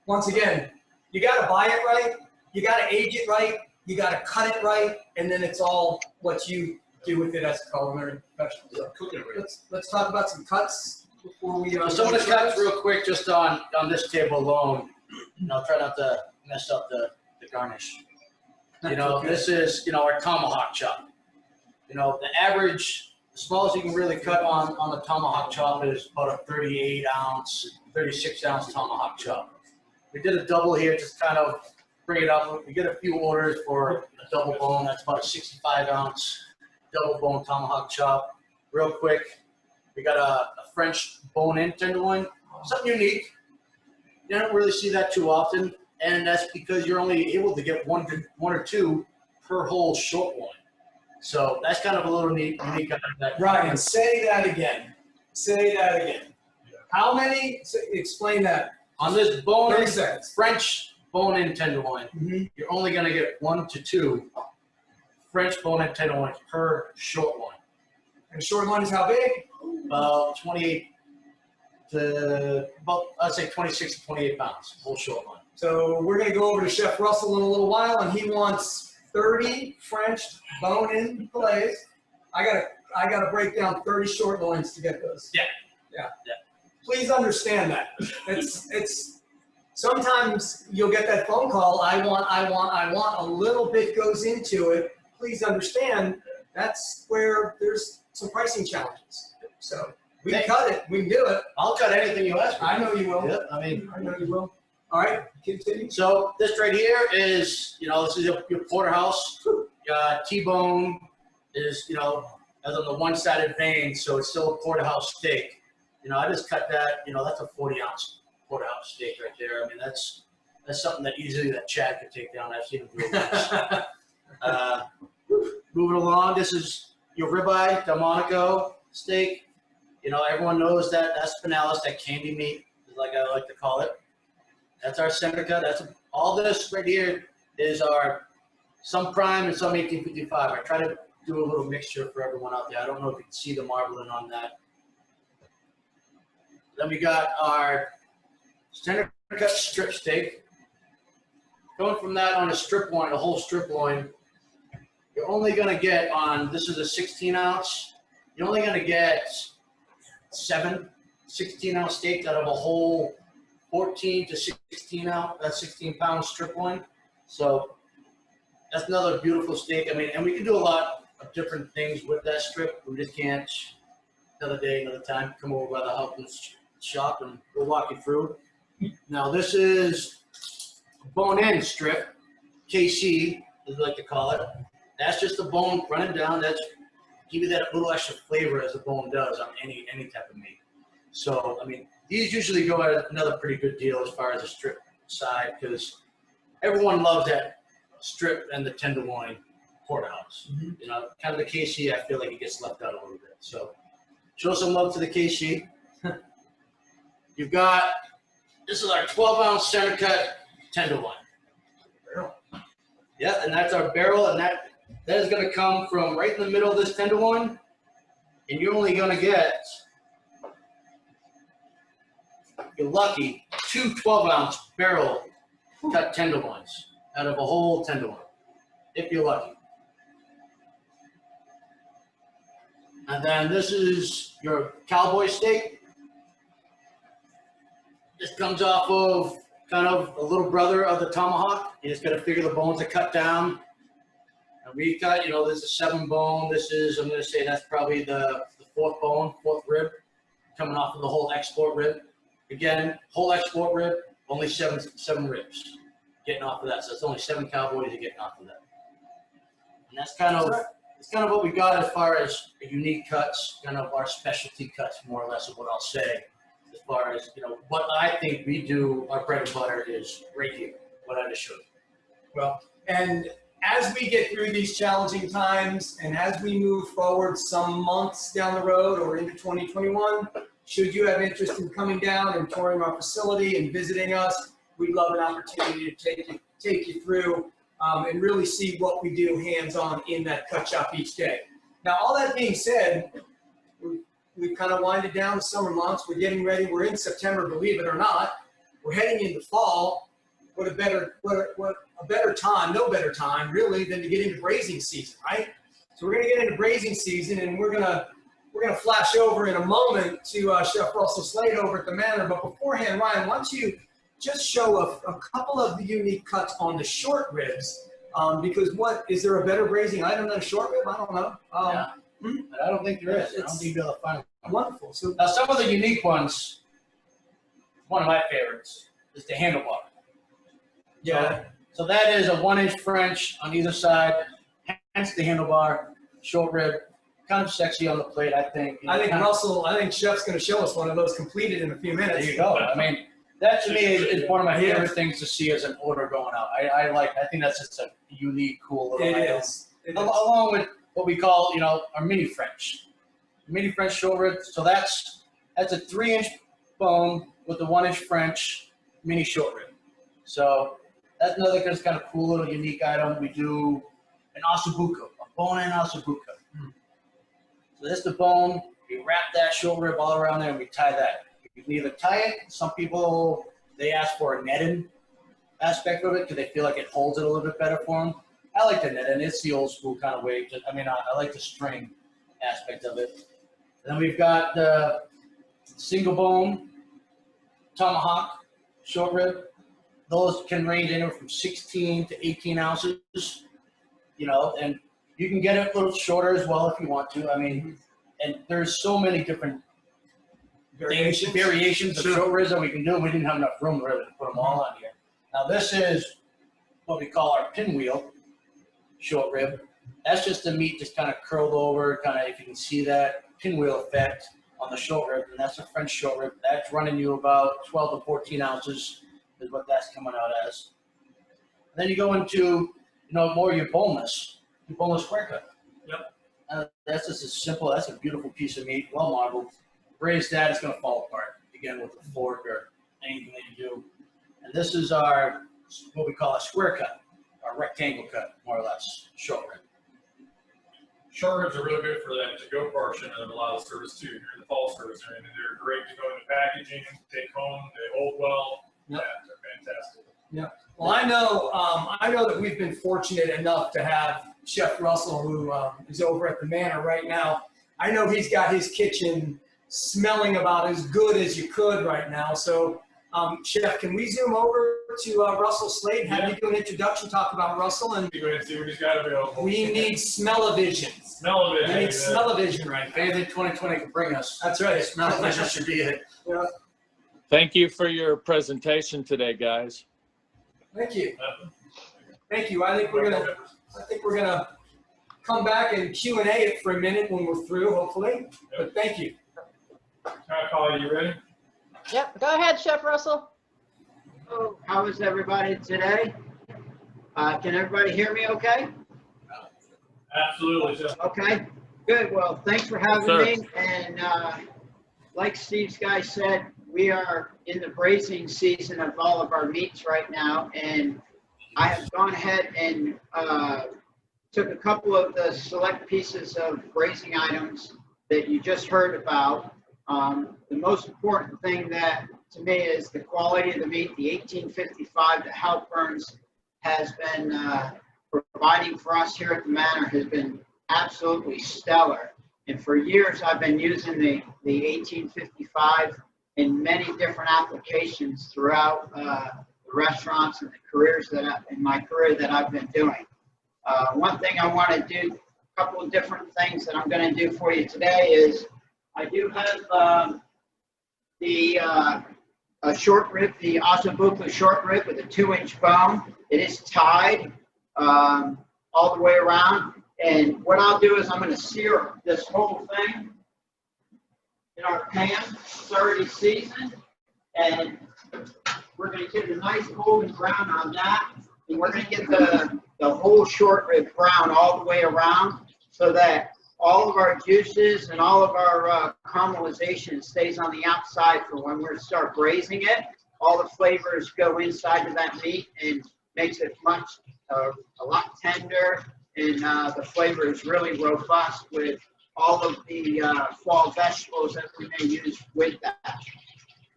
Once again, you got to buy it right, you got to age it right, you got to cut it right, and then it's all what you do with it as a culinary professional. So Cooking it right. let's talk about some cuts before we. Some of the cuts real quick, just on this table alone. Try not to mess up the garnish. Okay. This is, our tomahawk chop. The average, the smallest you can really cut on the tomahawk chop is about a 38 ounce, 36 ounce tomahawk chop. We did a double here, just kind of bring it up. We get a few orders for a double bone. That's about a 65 ounce double bone tomahawk chop. Real quick, we got a French bone-in tenderloin. Something unique. You don't really see that too often. And that's because you're only able to get one or two per whole short loin. So that's kind of a little unique. Ryan, say that again. Say that again. How many? Explain that. On this bone-in 30 seconds. French bone-in tenderloin, you're only going to get 1 to 2 French bone-in tenderloins per short loin. And short loin is how big? About 28 to about, I'd say 26 to 28 pounds, whole short loin. So we're going to go over to Chef Russell in a little while, and he wants 30 French bone-in fillets. I gotta break down 30 short loins to get those. Yeah. Please understand that. It's sometimes you'll get that phone call. I want. A little bit goes into it. Please understand that's where there's some pricing challenges. So we can cut it. We can do it. I'll cut anything you ask me. I know you will. Yeah, I know you will. All right, continue. So this right here is, this is your porterhouse. T-bone is, as on the one-sided vein, so it's still a porterhouse steak. I just cut that, that's a 40-ounce porterhouse steak right there. I mean, that's something that easily that Chad could take down. I've seen him do it. Moving along, this is your ribeye Delmonico steak. Everyone knows that's spinalis, that candy meat, like I like to call it. That's our center cut. All this right here is some prime and some 1855. I try to do a little mixture for everyone out there. I don't know if you can see the marbling on that. Then we got our center cut strip steak. Going from that on a strip loin, a whole strip loin, you're only going to get this is a 16 ounce, you're only going to get 7 16-ounce steaks out of a whole 14 to 16 pound strip loin. So that's another beautiful steak. I mean, and we can do a lot of different things with that strip. We just can't, another day, another time, come over by the Halperns shop and we'll walk you through. Now this is bone-in strip, KC, as we like to call it. That's just the bone running down. That's give you that little extra flavor as the bone does on any type of meat. So, I mean, these usually go at another pretty good deal as far as the strip side because everyone loves that strip and the tenderloin porterhouse. Kind of the KC, I feel like it gets left out a little bit. So, show some love to the KC. You've got, this is our 12-ounce center cut tenderloin. Yeah, and that's our barrel, and that is going to come from right in the middle of this tenderloin, and you're only going to get, if you're lucky, 2 12-ounce barrel cut tenderloins out of a whole tenderloin, if you're lucky. And then this is your cowboy steak. This comes off of kind of a little brother of the tomahawk. You just got to figure the bones are cut down. And we cut, there's a 7 bone. This is, I'm going to say that's probably the 4th bone, 4th rib, coming off of the whole export rib. Again, whole export rib, only 7 ribs getting off of that. So it's only 7 cowboys you're getting off of that. And that's kind of what we got as far as unique cuts, kind of our specialty cuts, more or less of what I'll say. As far as, what I think we do, our bread and butter is right here, what I just showed you. Well, and as we get through these challenging times and as we move forward some months down the road or into 2021, should you have interest in coming down and touring our facility and visiting us, we'd love an opportunity to take you through and really see what we do hands-on in that cut shop each day. Now, all that being said, we've kind of winded down the summer months. We're getting ready. We're in September, believe it or not. We're heading into fall. What a better time, no better time really than to get into braising season, right? So we're gonna get into braising season, and we're gonna flash over in a moment to Chef Russell Sleight over at the Manor. But beforehand, Ryan, why don't you just show a couple of the unique cuts on the short ribs? Because is there a better braising item than a short rib? I don't know. Yeah. I don't think there is. I don't think you'll be able to find one. Wonderful. So Now, some of the unique ones, one of my favorites, is the handlebar. yeah, So that is a 1-inch French on either side, hence the handlebar, short rib, kind of sexy on the plate, I think. You know, I think Chef's going to show us one of those completed in a few minutes. There you go. I mean, that to me is one of my favorite things to see as an order going out. I think that's just a unique, cool little It item. is. Along with what we call, our mini French. Mini French short rib. So that's a 3-inch bone with the 1-inch French mini short rib. So that's another kind of cool little unique item. We do an ossobuco, a bone-in ossobuco. So this is the bone. We wrap that short rib all around there and we tie that. You can either tie it. Some people, they ask for a netting aspect of it because they feel like it holds it a little bit better for them. I like the netting. It's the old school kind of way. I like the string aspect of it. And then we've got the single bone tomahawk short rib. Those can range anywhere from 16 to 18 ounces, and you can get it a little shorter as well if you want to. I mean, and there's so many different variations of short ribs that we can do. We didn't have enough room really to put them all on here. Now this is what we call our pinwheel short rib. That's just the meat just kind of curled over, if you can see that pinwheel effect on the short rib, and that's a French short rib. That's running you about 12 to 14 ounces is what that's coming out as. And then you go into, more your boneless square cut. Yep. That's just as simple. That's a beautiful piece of meat, well marbled. Braise that, it's going to fall apart again with a fork or anything that you do. And this is what we call a square cut, our rectangle cut, more or less, short rib. Short ribs are really good for that to-go portion of a lot of service too. Here in the fall service, and they're great to go into packaging, take home, they hold well. Yep. Yeah, they're fantastic. Yeah. Well, I know that we've been fortunate enough to have Chef Russell, who is over at the Manor right now. I know he's got his kitchen smelling about as good as you could right now. So, Chef, can we zoom over to Russell Sleight and have you do an introduction, talk about Russell? And Go ahead and see what he's got available. we need smell-o-vision. Smell-o-vision. We need smell-o-vision right If there. anything 2020 can bring us, That's right. smell-o-vision should be it. Yeah. Thank you for your presentation today, guys. Thank you. Thank you. I think we're gonna come back and Q&A it for a minute when we're through, hopefully. But thank you. Collie, you ready? Yep, go ahead, Chef Russell. Oh, how is everybody today? Can everybody hear me okay? Absolutely, Jeff. Okay, good. Well, thanks for having Sir. me. And like Steve's guy said, we are in the braising season of all of our meats right now. And I have gone ahead and took a couple of the select pieces of braising items that you just heard about. The most important thing that to me is the quality of the meat. The 1855 that Halperns has been providing for us here at the Manor has been absolutely stellar. And for years I've been using the 1855 in many different applications throughout the restaurants and in my career that I've been doing. One thing I want to do, a couple of different things that I'm going to do for you today is I do have a short rib, the ossobuco short rib with a 2-inch bone. It is tied all the way around. And what I'll do is I'm going to sear this whole thing in our pan. It's already seasoned. And we're going to get a nice golden brown on that. And we're going to get the the whole short rib brown all the way around so that all of our juices and all of our caramelization stays on the outside for when we start braising it. All the flavors go inside of that meat and makes it a lot tender, and the flavor is really robust with all of the fall vegetables that we may use with that.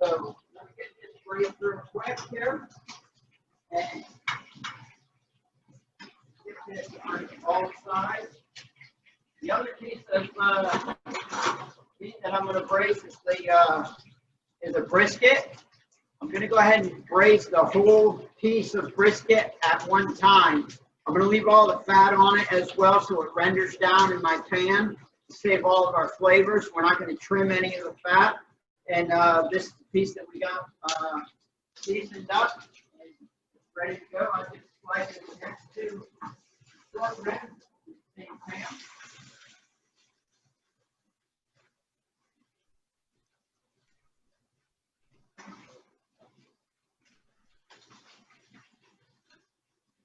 So let me get this braised real quick here. And get this on all sides. The other piece of meat that I'm going to braise is a brisket. I'm going to go ahead and braise the whole piece of brisket at one time. I'm going to leave all the fat on it as well so it renders down in my pan to save all of our flavors. We're not going to trim any of the fat. And this piece that we got seasoned up and it's ready to go. I just slice it next to short rib in the same pan.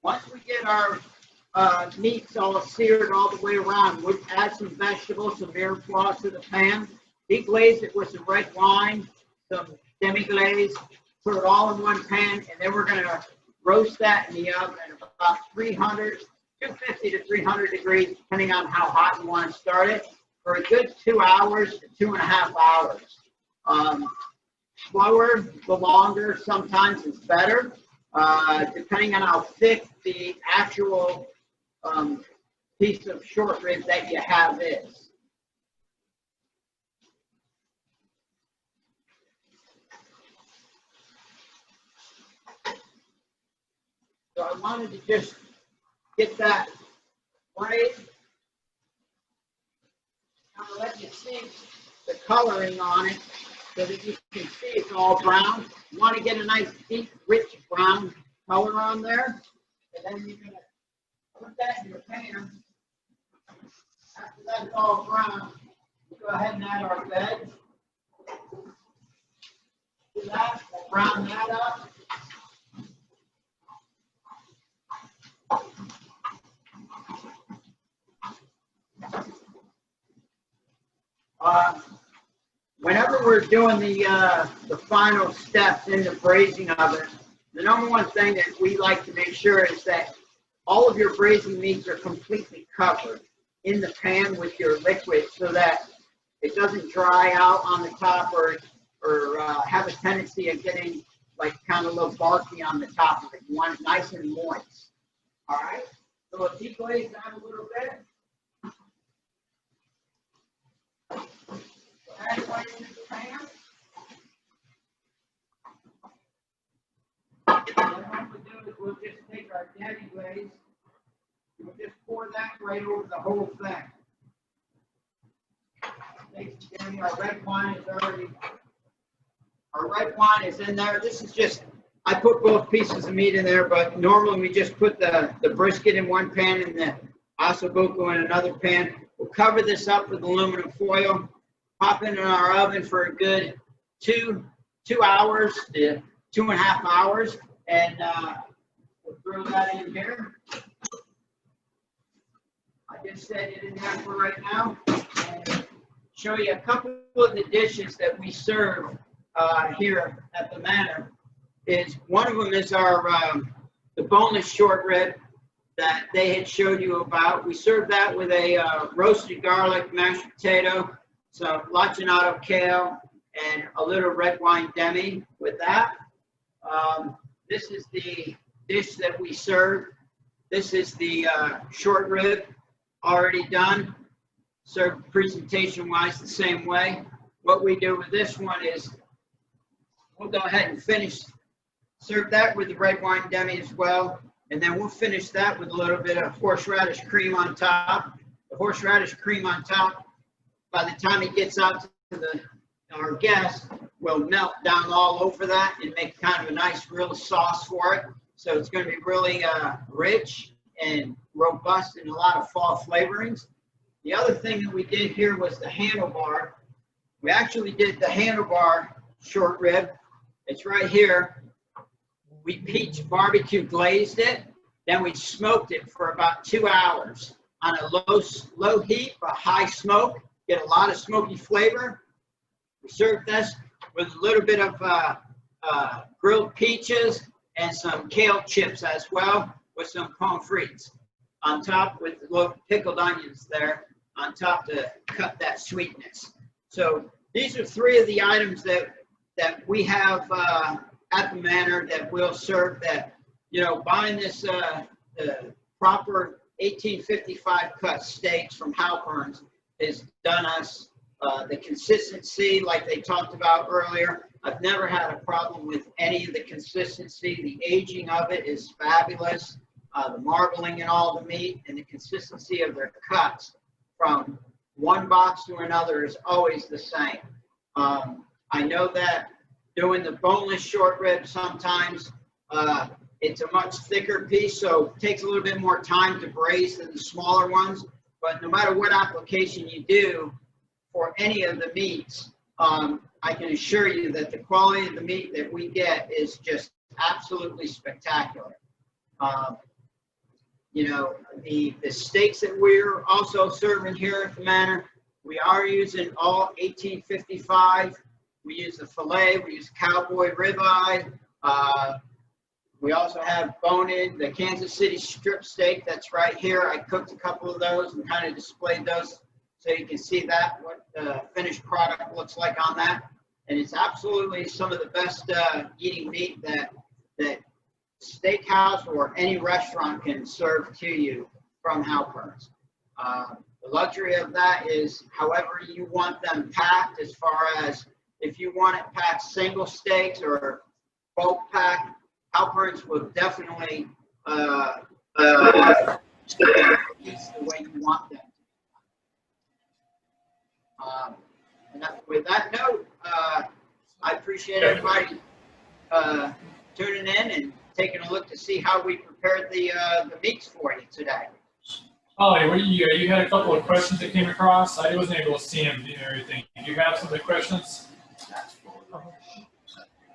Once we get our meats all seared all the way around, we'll add some vegetables, some mirepoix to the pan. Deglaze it with some red wine, some demi-glaze, put it all in one pan, and then we're going to roast that in the oven at about 250 to 300 degrees, depending on how hot you want to start it, for a good 2 hours to 2.5 hours. Slower, the longer, sometimes is better. Depending on how thick the actual piece of short rib that you have is. So I wanted to just get that braised. I'm going to let you see the coloring on it so that you can see it's all brown. You want to get a nice deep, rich brown color on there. And then you're going to put that in your pan. After that's all brown, we'll go ahead and add our veg. Do that, we'll brown that up. Whenever we're doing the final steps in the braising of it, the number one thing that we like to make sure is that all of your braising meats are completely covered in the pan with your liquid so that it doesn't dry out on the top or have a tendency of getting like kind of a little barky on the top of it. You want it nice and moist. All right? So we'll deglaze that a little bit. Add it right into the pan. And what we'll do is we'll just take our demi glaze and we'll just pour that right over the whole thing. Our red wine is in there. This is just, I put both pieces of meat in there, but normally we just put the brisket in one pan and the ossobuco in another pan. We'll cover this up with aluminum foil. Pop it in our oven for a good 2 hours to 2.5 hours, and we'll throw that in here. I just set it in there for right now, and show you a couple of the dishes that we serve here at the Manor. One of them is our the boneless short rib that they had showed you about. We serve that with a roasted garlic mashed potato, some lacinato kale, and a little red wine demi with that. This is the dish that we serve. This is the short rib, already done. Served presentation-wise the same way. What we do with this one is we'll go ahead and serve that with the red wine demi as well. And then we'll finish that with a little bit of horseradish cream on top. The horseradish cream on top, by the time it gets out to our guests, will melt down all over that and make kind of a nice real sauce for it. So it's going to be really rich and robust in a lot of fall flavorings. The other thing that we did here was the handlebar. We actually did the handlebar short rib. It's right here. We peach barbecue glazed it. Then we smoked it for about 2 hours on a low heat, but high smoke. Get a lot of smoky flavor. We served this with a little bit of grilled peaches and some kale chips as well, with some pommes frites on top, with little pickled onions there on top to cut that sweetness. So these are 3 of the items that we have at the manor that we'll serve. That, you know, buying this the proper 1855 cut steaks from Halperns has done us the consistency like they talked about earlier. I've never had a problem with any of the consistency. The aging of it is fabulous. The marbling in all the meat and the consistency of their cuts from one box to another is always the same. I know that doing the boneless short rib sometimes it's a much thicker piece, so it takes a little bit more time to braise than the smaller ones. But no matter what application you do for any of the meats, I can assure you that the quality of the meat that we get is just absolutely spectacular. You know, the steaks that we're also serving here at the manor, we are using all 1855. We use the filet, we use cowboy ribeye. We also have bone-in, the Kansas City strip steak that's right here. I cooked a couple of those and kind of displayed those so you can see that, what the finished product looks like on that. And it's absolutely some of the best eating meat that steakhouse or any restaurant can serve to you from Halperns. The luxury of that is however you want them packed, as far as if you want it packed single steaks or bulk pack, Halperns will definitely the way you want them. And with that note, I appreciate everybody tuning in and taking a look to see how we prepared the meats for you today. Holly, you had a couple of questions that came across. I wasn't able to see them and everything. Do you have some of the questions?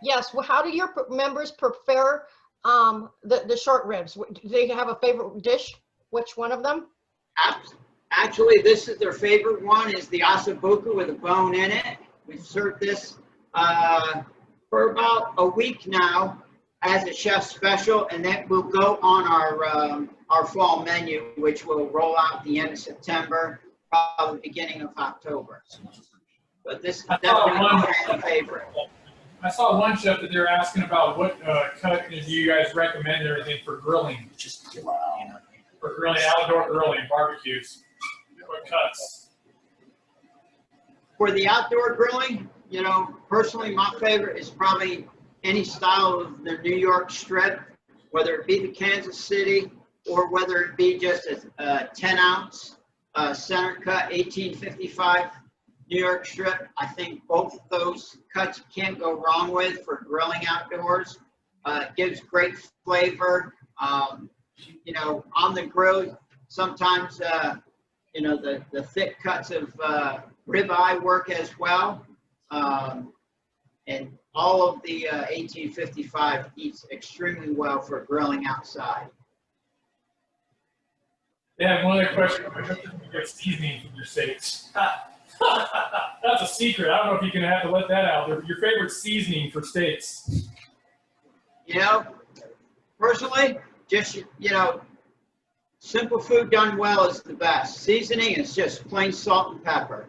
Yes. Well, how do your members prepare the short ribs? Do they have a favorite dish? Which one of them? Actually, this is their favorite one, is the ossobuco with a bone in it. We've served this for about a week now as a chef special, and that will go on our fall menu, which will roll out the end of September, probably beginning of October. But this is definitely my favorite. I saw one chef that they're asking about what cut do you guys recommend and everything for grilling? For grilling, outdoor grilling, barbecues. What cuts? For the outdoor grilling, you know, personally, my favorite is probably any style of the New York strip, whether it be the Kansas City or whether it be just a 10-ounce center cut 1855 New York strip. I think both of those cuts you can't go wrong with for grilling outdoors. It gives great flavor. You know, on the grill, sometimes, you know, the thick cuts of ribeye work as well. And all of the 1855 eats extremely well for grilling outside. Yeah, one other question. You get seasoning from your steaks. That's a secret. I don't know if you can have to let that out there. Your favorite seasoning for steaks? You know, personally, just, you know, simple food done well is the best. Seasoning is just plain salt and pepper.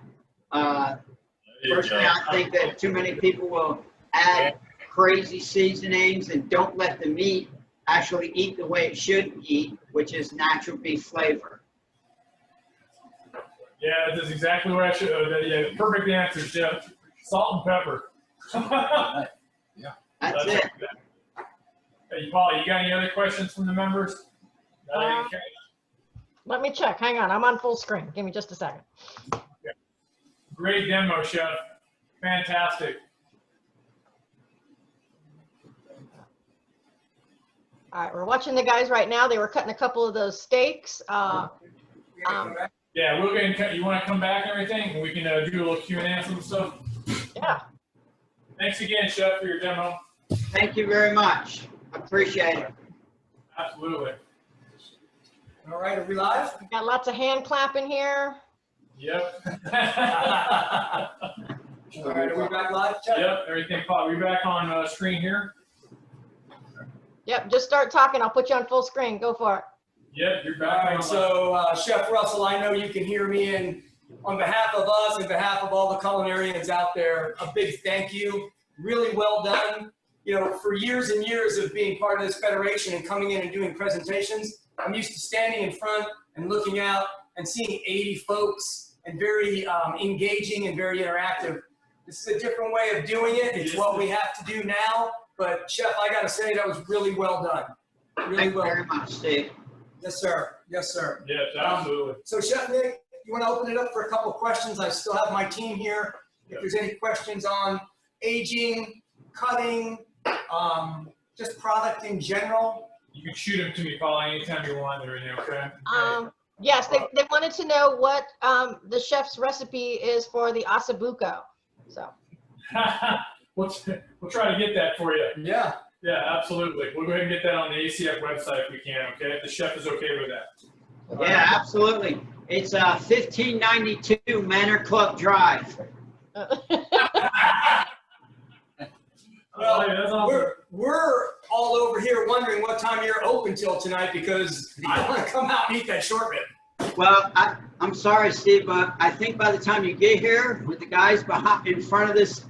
Personally, I think that too many people will add crazy seasonings and don't let the meat actually eat the way it should eat, which is natural beef flavor. Yeah, that's exactly what I should. Yeah, perfect answer, Chef. Salt and pepper. That's it. Hey, Paul, you got any other questions from the members? Okay. Let me check. Hang on. I'm on full screen. Give me just a second. Great demo, Chef. Fantastic. All right, we're watching the guys right now. They were cutting a couple of those steaks. Yeah, we're going to. You want to come back and everything, and we can do a little Q&A and some stuff. Yeah. Thanks again, Chef, for your demo. Thank you very much. Appreciate it. Absolutely. All right, are we live? We got lots of hand clapping here. Yep. All right, are we back live? Chuck? Yep, everything popped. We're back on screen here. Yep, just start talking. I'll put you on full screen. Go for it. Yep, you're All back right, on. so Chef Russell, I know you can hear me, and on behalf of us and behalf of all the culinarians out there, a big thank you. Really well done. You know, for years and years of being part of this federation and coming in and doing presentations, I'm used to standing in front and looking out and seeing 80 folks and very engaging and very interactive. This is a different way of doing it. It's what we have to do now. But Chef, I got to say that was really well done. Really Thank you well. very much, Steve. Yes, sir. Yes, sir. Yes, absolutely. So Chef Nick, you want to open it up for a couple questions? I still have my team here. If there's any questions on aging, cutting, just product in general. You can shoot them to me, Paul, anytime you want or anything, okay? Yes, they wanted to know what the chef's recipe is for the ossobuco. So We'll try to get that for you. Yeah. Yeah, absolutely. We'll go ahead and get that on the ACF website if we can, okay? If the chef is okay with that. Yeah, absolutely. It's 1592 Manor Club Drive. Well, Oh, yeah, that's awesome. we're all over here wondering what time you're open till tonight because I want to come out and eat that short rib. Well, I'm sorry, Steve, but I think by the time you get here with the guys behind in front of this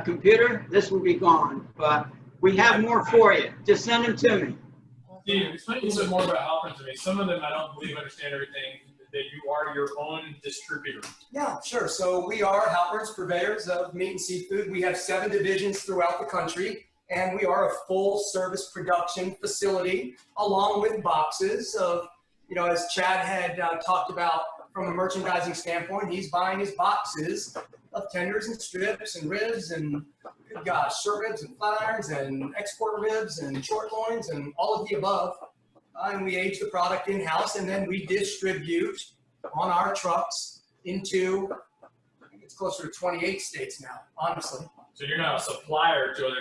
computer, this will be gone. But we have more for you. Just send them to me. Steve, explain a little bit more about Halperns to me. Some of them I don't believe understand everything, that you are your own distributor. Yeah, sure. So we are Halperns, purveyors of meat and seafood. We have 7 divisions throughout the country, and we are a full service production facility along with boxes of, you know, as Chad had talked about from a merchandising standpoint, he's buying his boxes of tenders and strips and ribs and, good gosh, short ribs and flat irons and export ribs and short loins and all of the above. And we age the product in-house, and then we distribute on our trucks into, I think it's closer to 28 states now, honestly. So you're not a supplier to other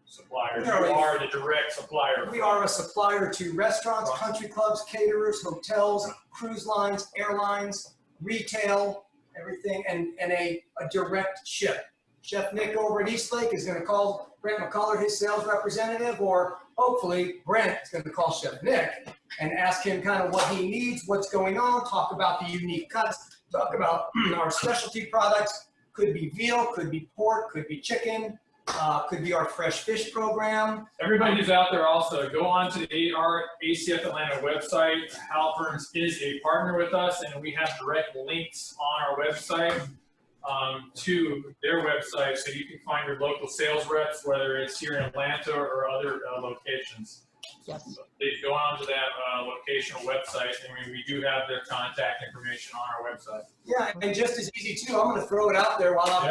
suppliers. You No, are the direct supplier. We are a supplier to restaurants, country clubs, caterers, hotels, cruise lines, airlines, retail, everything, and a direct ship. Chef Nick over at Eastlake is going to call Brent McCullough, his sales representative, or hopefully Brent is going to call Chef Nick and ask him kind of what he needs, what's going on, talk about the unique cuts, talk about our specialty products. Could be veal, could be pork, could be chicken, could be our fresh fish program. Everybody who's out there also, go on to our ACF Atlanta website. Halperns is a partner with us, and we have direct links on our website to their website, so you can find your local sales reps, whether it's here in Atlanta or other locations. yes. So they go on to that location or website, and we do have their contact information on our website. Yeah, and just as easy too, I'm going to throw it out there while I've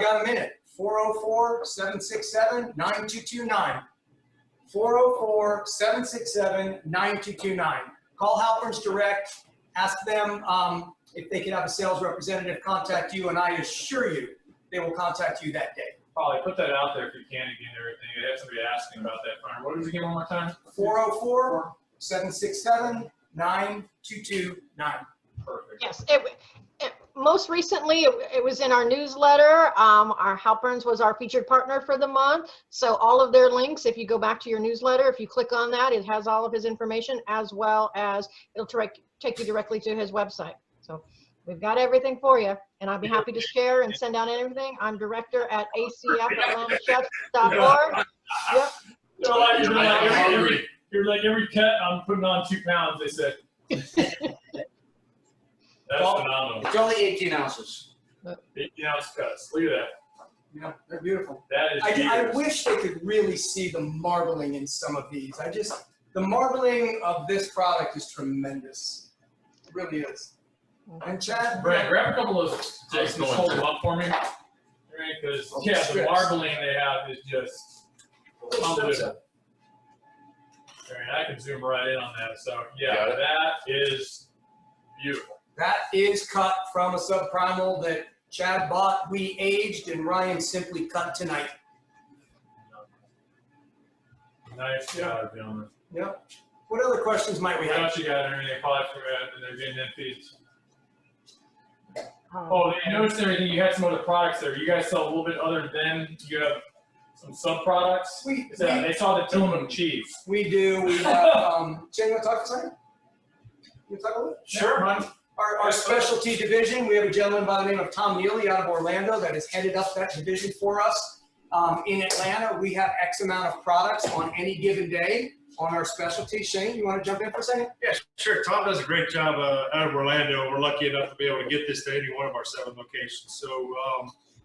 got a minute. 404-767-9229. 404-767-9229. Call Halperns direct. Ask them if they could have a sales representative contact you, and I assure you they will contact you that day. Probably put that out there if you can again, everything. I had somebody asking about that. Farm. What was it again one more time? 404-767-9229. Perfect. Yes, most recently, it was in our newsletter. Our Halperns was our featured partner for the month. So all of their links, if you go back to your newsletter, if you click on that, it has all of his information, as well as it'll take you directly to his website. So we've got everything for you, and I'd be happy to share and send out everything. I'm director at acfatlantachefs.org. Yep. You're like every cut, I'm putting on 2 pounds, they said. That's phenomenal. It's only 18 ounces. 18-ounce cuts. Look at that. Yeah, they're beautiful. That is I beautiful. wish they could really see the marbling in some of these. The marbling of this product is tremendous. It really is. And Chad? Brent, grab a couple of those sticks and just hold them up for me. Right, because the marbling they have is just unbelievable. Right, I can zoom right in on that. So yeah, that is beautiful. That is cut from a subprimal that Chad bought, we aged, and Ryan simply cut tonight. Nice job, gentlemen. Yep. What other questions might we What have? else you got? Everything probably forgot, and they're getting them feeds. Oh, you noticed everything. You had some other products there. You guys sell a little bit other than you have some sub products. They saw the aluminum cheese. We do. We have, Jen, you want to talk for a second? You want to talk a little bit? Sure, man. Our specialty division, we have a gentleman by the name of Tom Neely out of Orlando that has headed up that division for us. In Atlanta, we have X amount of products on any given day on our specialty. Shane, you want to jump in for a second? Yeah, sure. Tom does a great job out of Orlando. We're lucky enough to be able to get this to any one of our 7 locations. So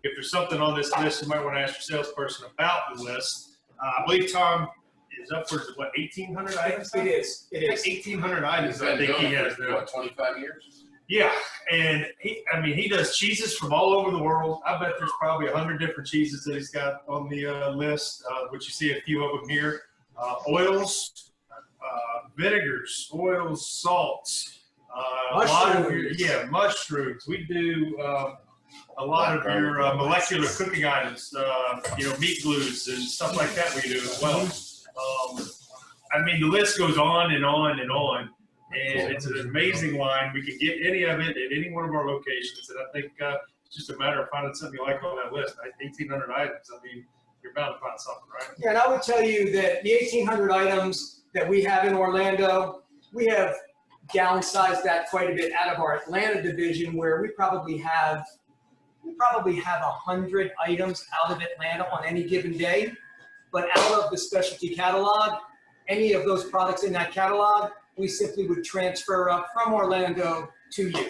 if there's something on this list, you might want to ask your salesperson about the list. I believe Tom is upwards of, what, 1,800 items? It is. It is. 1,800 items, I think he has now. What, 25 years? Yeah, and he does cheeses from all over the world. I bet there's probably 100 different cheeses that he's got on the list, which you see a few of them here. Oils, vinegars, oils, salts, mushrooms. We do a lot of your molecular cooking items, meat glues and stuff like that we do as well. I mean, the list goes on and on and on, and it's an amazing line. We can get any of it at any one of our locations, and I think it's just a matter of finding something you like on that list. 1,800 items, I mean, you're bound to find something, right? Yeah, and I would tell you that the 1,800 items that we have in Orlando, we have downsized that quite a bit out of our Atlanta division, where we probably have 100 items out of Atlanta on any given day. But out of the specialty catalog, any of those products in that catalog, we simply would transfer up from Orlando to you.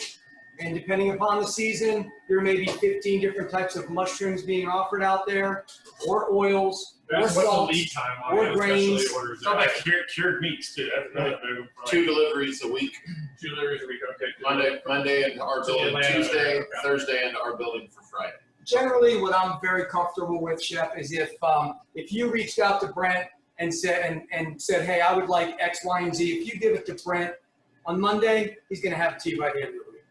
And depending upon the season, there may be 15 different types of mushrooms being offered out there, or oils, or What's the salts, lead time on or it, grains. especially orders? Talk about cured meats too. That's another big one. 2 deliveries a week. 2 deliveries a week. Okay. Monday into our building Atlanta, Tuesday, okay. Thursday into our building for Friday. Generally, what I'm very comfortable with, Chef, is if you reached out to Brent and said, hey, I would like X, Y, and Z, if you give it to Brent on Monday, he's going to have it to you by the end of the week.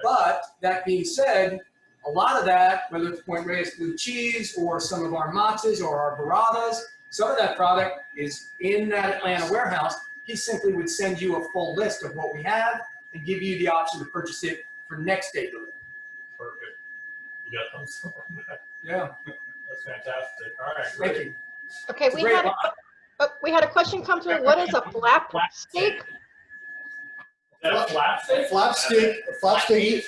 But that being said, a lot of that, whether it's Point Reyes blue cheese or some of our matzahs or our burradas, some of that product is in that Atlanta warehouse. He simply would send you a full list of what we have and give you the option to purchase it for next day delivery. Perfect. You got those. Yeah. That's fantastic. All right. Thank Great. you. Okay, It's a great line. we had a question come through. What is a flap steak? Is that a flap steak? Flap steak.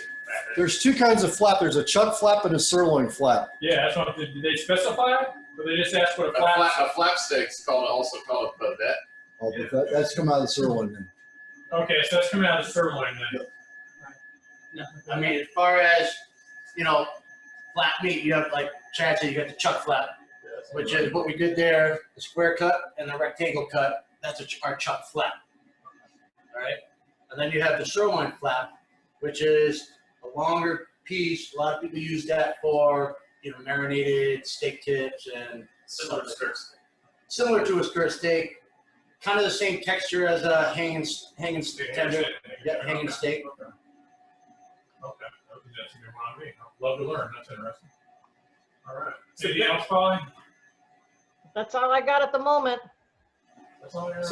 There's 2 kinds of flap. There's a chuck flap and a sirloin flap. Yeah, that's what. Did they specify it? Or they just asked what a flap? A flap steak's also called a bavette. Oh, but that's come out of the sirloin then. Okay, so that's coming out of the sirloin then. No, I mean, as far as, flat meat, you have, like Chad said, you got the chuck flap, which is what we did there, the square cut and the rectangle cut. That's our chuck flap. All right. And then you have the sirloin flap, which is a longer piece. A lot of people use that for, marinated steak tips and Similar to skirt steak. similar to a skirt steak. Kind of the same texture as a hanging steak tender. Yeah, hanging steak. Okay. That's a good one on me. I'd love to learn. That's interesting. All right. Anything else, Polly? That's all I got at the moment. That's all I got.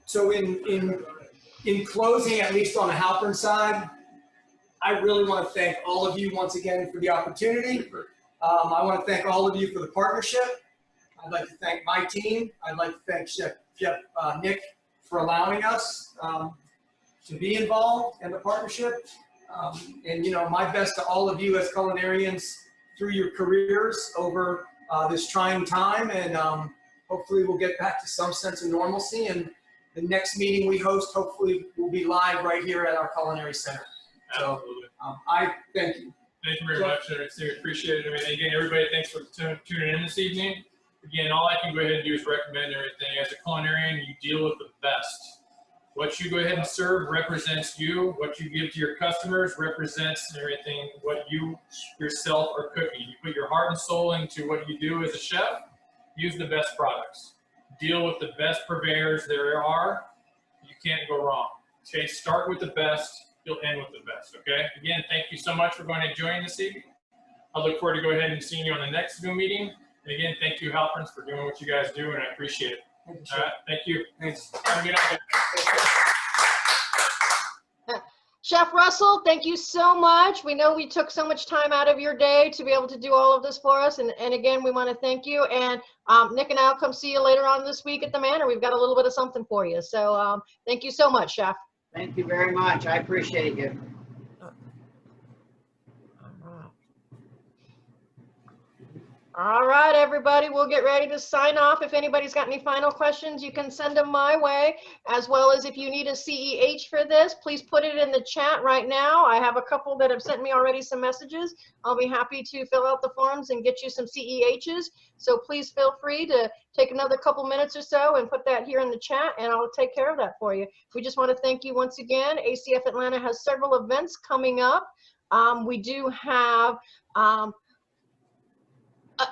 So in closing, at least on the Halpern side, I really want to thank all of you once again for the opportunity. I want to thank all of you for the partnership. I'd like to thank my team. I'd like to thank Chef Nick for allowing us to be involved in the partnership. And my best to all of you as culinarians through your careers over this trying time. And hopefully we'll get back to some sense of normalcy. And the next meeting we host, hopefully, will be live right here at our culinary center. So I thank you. Thank you very much. I appreciate it. And again, everybody, thanks for tuning in this evening. Again, all I can go ahead and do is recommend everything. As a culinarian, you deal with the best. What you go ahead and serve represents you. What you give to your customers represents everything, what you yourself are cooking. You put your heart and soul into what you do as a chef. Use the best products. Deal with the best purveyors there are. You can't go wrong. Okay, start with the best. You'll end with the best, okay? Again, thank you so much for going to join this evening. I look forward to go ahead and seeing you on the next Zoom meeting. And again, thank you, Halperns, for doing what you guys do, and I appreciate it. Thank you, All Chef. right, thank you. Thanks. Have a good night. Chef Russell, thank you so much. We know we took so much time out of your day to be able to do all of this for us. And again, we want to thank you. And Nick and I'll come see you later on this week at the Manor. We've got a little bit of something for you. So thank you so much, Chef. Thank you very much. I appreciate you. All right, everybody, we'll get ready to sign off. If anybody's got any final questions, you can send them my way, as well as if you need a CEH for this, please put it in the chat right now. I have a couple that have sent me already some messages. I'll be happy to fill out the forms and get you some CEHs. So please feel free to take another couple minutes or so and put that here in the chat, and I'll take care of that for you. We just want to thank you once again. ACF Atlanta has several events coming up. We do have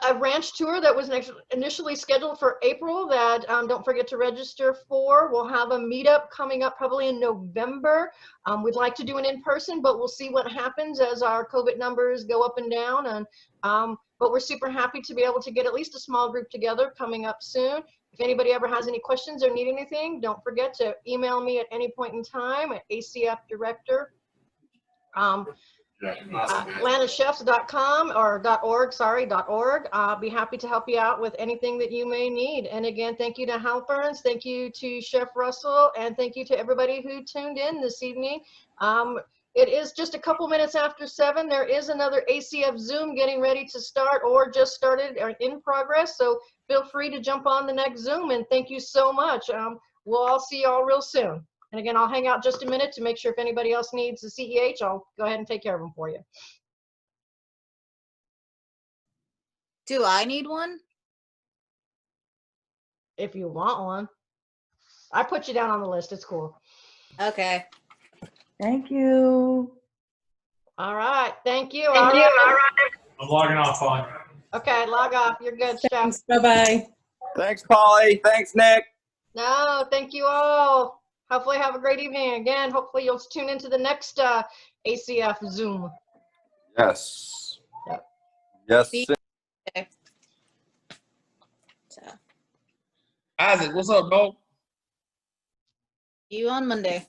a ranch tour that was initially scheduled for April that don't forget to register for. We'll have a meetup coming up probably in November. We'd like to do an in-person, but we'll see what happens as our COVID numbers go up and down. And but we're super happy to be able to get at least a small group together coming up soon. If anybody ever has any questions or need anything, don't forget to email me at any point in time at ACF Director. AtlantaChefs.com or .org. I'll be happy to help you out with anything that you may need. And again, thank you to Halperns, thank you to Chef Russell, and thank you to everybody who tuned in this evening. It is just a couple minutes after 7. There is another ACF Zoom getting ready to start or just started or in progress. So feel free to jump on the next Zoom, and thank you so much. We'll all see y'all real soon. And again, I'll hang out just a minute to make sure if anybody else needs a CEH, I'll go ahead and take care of them for you. Do I need one? If you want one. I put you down on the list. It's cool. Okay. Thank you. All right. Thank you. All right. I'm logging off, Polly. Okay, log off. You're good, Chef. Thanks. Bye-bye. Thanks, Polly. Thanks, Nick. No, thank you all. Hopefully have a great evening. Again, hopefully you'll tune into the next ACF Zoom. Yes. Yep. Yes. Okay. So, Isaac, what's up, bro? see you on Monday.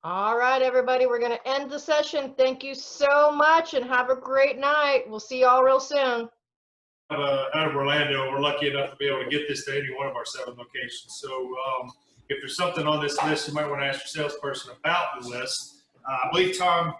All right, everybody, we're going to end the session. Thank you so much and have a great night. We'll see y'all real soon. Out of Orlando, we're lucky enough to be able to get this to any one of our 7 locations. So if there's something on this list, you might want to ask your salesperson about the list. I believe Tom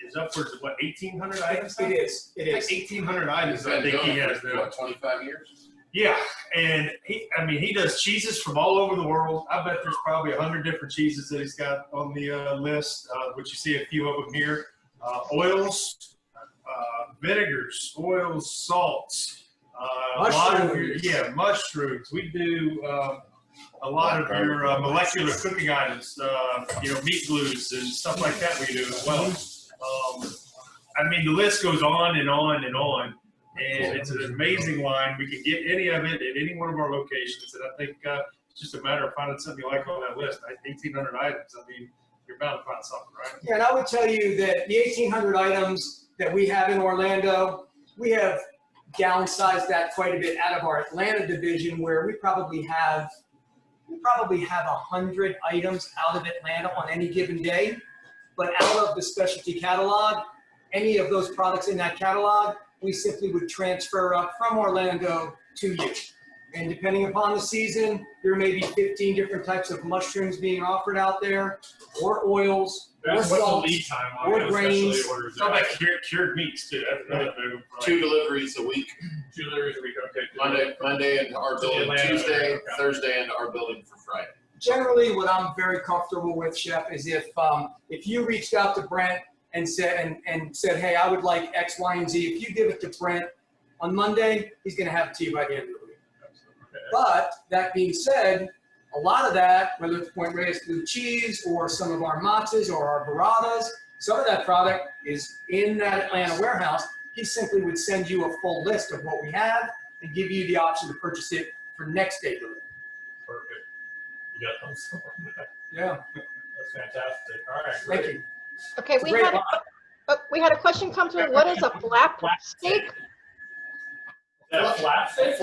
is upwards of, what, 1,800 items? It is. It is. 1,800 items, I think he has there. What, 25 years? Yeah, and he does cheeses from all over the world. I bet there's probably 100 different cheeses that he's got on the list, which you see a few of them here. Oils, vinegars, oils, salts, a lot of your, mushrooms. We do a lot of your molecular cooking items, meat glues and stuff like that we do as well. The list goes on and on and on. And it's an amazing line. We can get any of it at any one of our locations. And I think it's just a matter of finding something you like on that list. 1,800 items. You're bound to find something, right? Yeah, and I would tell you that the 1,800 items that we have in Orlando, we have downsized that quite a bit out of our Atlanta division, where we probably have 100 items out of Atlanta on any given day. But out of the specialty catalog, any of those products in that catalog, we simply would transfer up from Orlando to you. And depending upon the season, there may be 15 different types of mushrooms being offered out there, or oils, or What's the salts, lead time on or those grains. specialty orders? How about cured meats, too? That's another big one. 2 deliveries a week. 2 deliveries a week. Okay. Monday into our building Atlanta, Tuesday, okay. Thursday into our building for Friday. Generally, what I'm very comfortable with, Chef, is if you reached out to Brent and said, hey, I would like X, Y, and Z. If you give it to Brent on Monday, he's going to have it to you by the end of the week. But that being said, a lot of that, whether it's Point Reyes blue cheese or some of our matzahs or our burratas, some of that product is in that Atlanta warehouse. He simply would send you a full list of what we have and give you the option to purchase it for next day delivery. Perfect. You got thumbs up. Yeah. That's fantastic. All right, Thank great. you. Okay, It's a great line. we had a question come through. What is a flap steak? Is that a flat steak?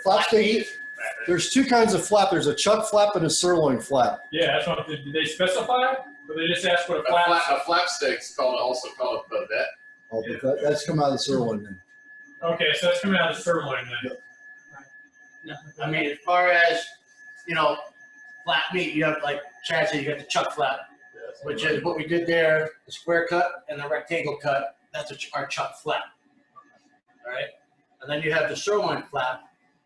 Flap steak. There's two kinds of flap. There's a chuck flap and a sirloin flap. Yeah, that's what, did they specify? Or they just asked what a flat? A flap steak's also called a bavette. Oh, but that's come out of the sirloin then. Okay, so that's coming out of the sirloin then. No, I mean, as far as, you know, flat meat, you have, like Chad said, you got the chuck flap, which is what we did there, the square cut and the rectangle cut. That's our chuck flap. All right. And then you have the sirloin flap,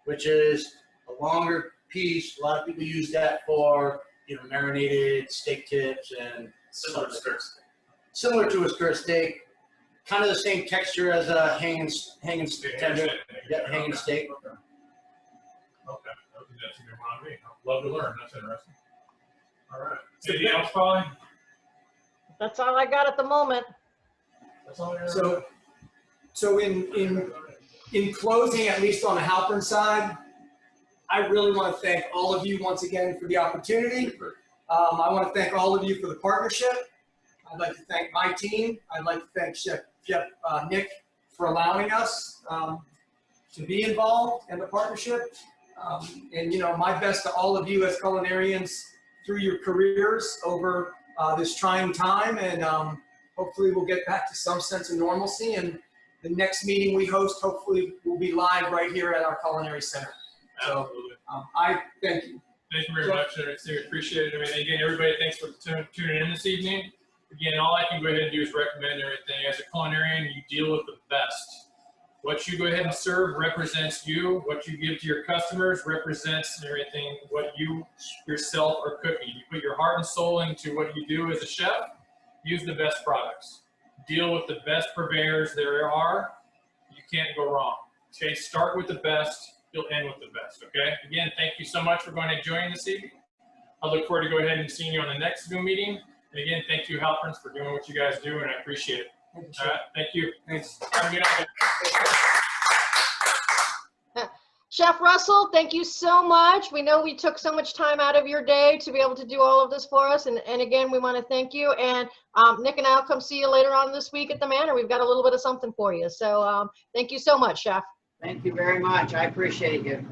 which is a longer piece. A lot of people use that for, you know, marinated steak tips and Similar to skirt steak. similar to a skirt steak. Kind of the same texture as a hanging tender. Yeah, hanging steak. Okay. Okay, that's a good one on me. I'd love to learn. That's interesting. All right. Anything else, Polly? That's all I got at the moment. That's all I got. So in closing, at least on the Halpern side, I really want to thank all of you once again for the opportunity. I want to thank all of you for the partnership. I'd like to thank my team. I'd like to thank Chef Nick for allowing us to be involved in the partnership. And, you know, my best to all of you as culinarians through your careers over this trying time. And hopefully we'll get back to some sense of normalcy. And the next meeting we host, hopefully, will be live right here at our culinary center. So I thank you. Thank you very much. I appreciate it. I mean, again, everybody, thanks for tuning in this evening. Again, all I can go ahead and do is recommend everything. As a culinarian, you deal with the best. What you go ahead and serve represents you. What you give to your customers represents everything, what you yourself are cooking. You put your heart and soul into what you do as a chef. Use the best products. Deal with the best purveyors there are. You can't go wrong. Okay, start with the best. You'll end with the best, okay? Again, thank you so much for going and joining this evening. I look forward to go ahead and seeing you on the next Zoom meeting. And again, thank you, Halperns, for doing what you guys do, and I appreciate it. All right, thank you. Thanks. Have a good night. Chef Russell, thank you so much. We know we took so much time out of your day to be able to do all of this for us. And again, we want to thank you. And Nick and I'll come see you later on this week at the Manor. We've got a little bit of something for you. So thank you so much, Chef. Thank you very much. I appreciate you.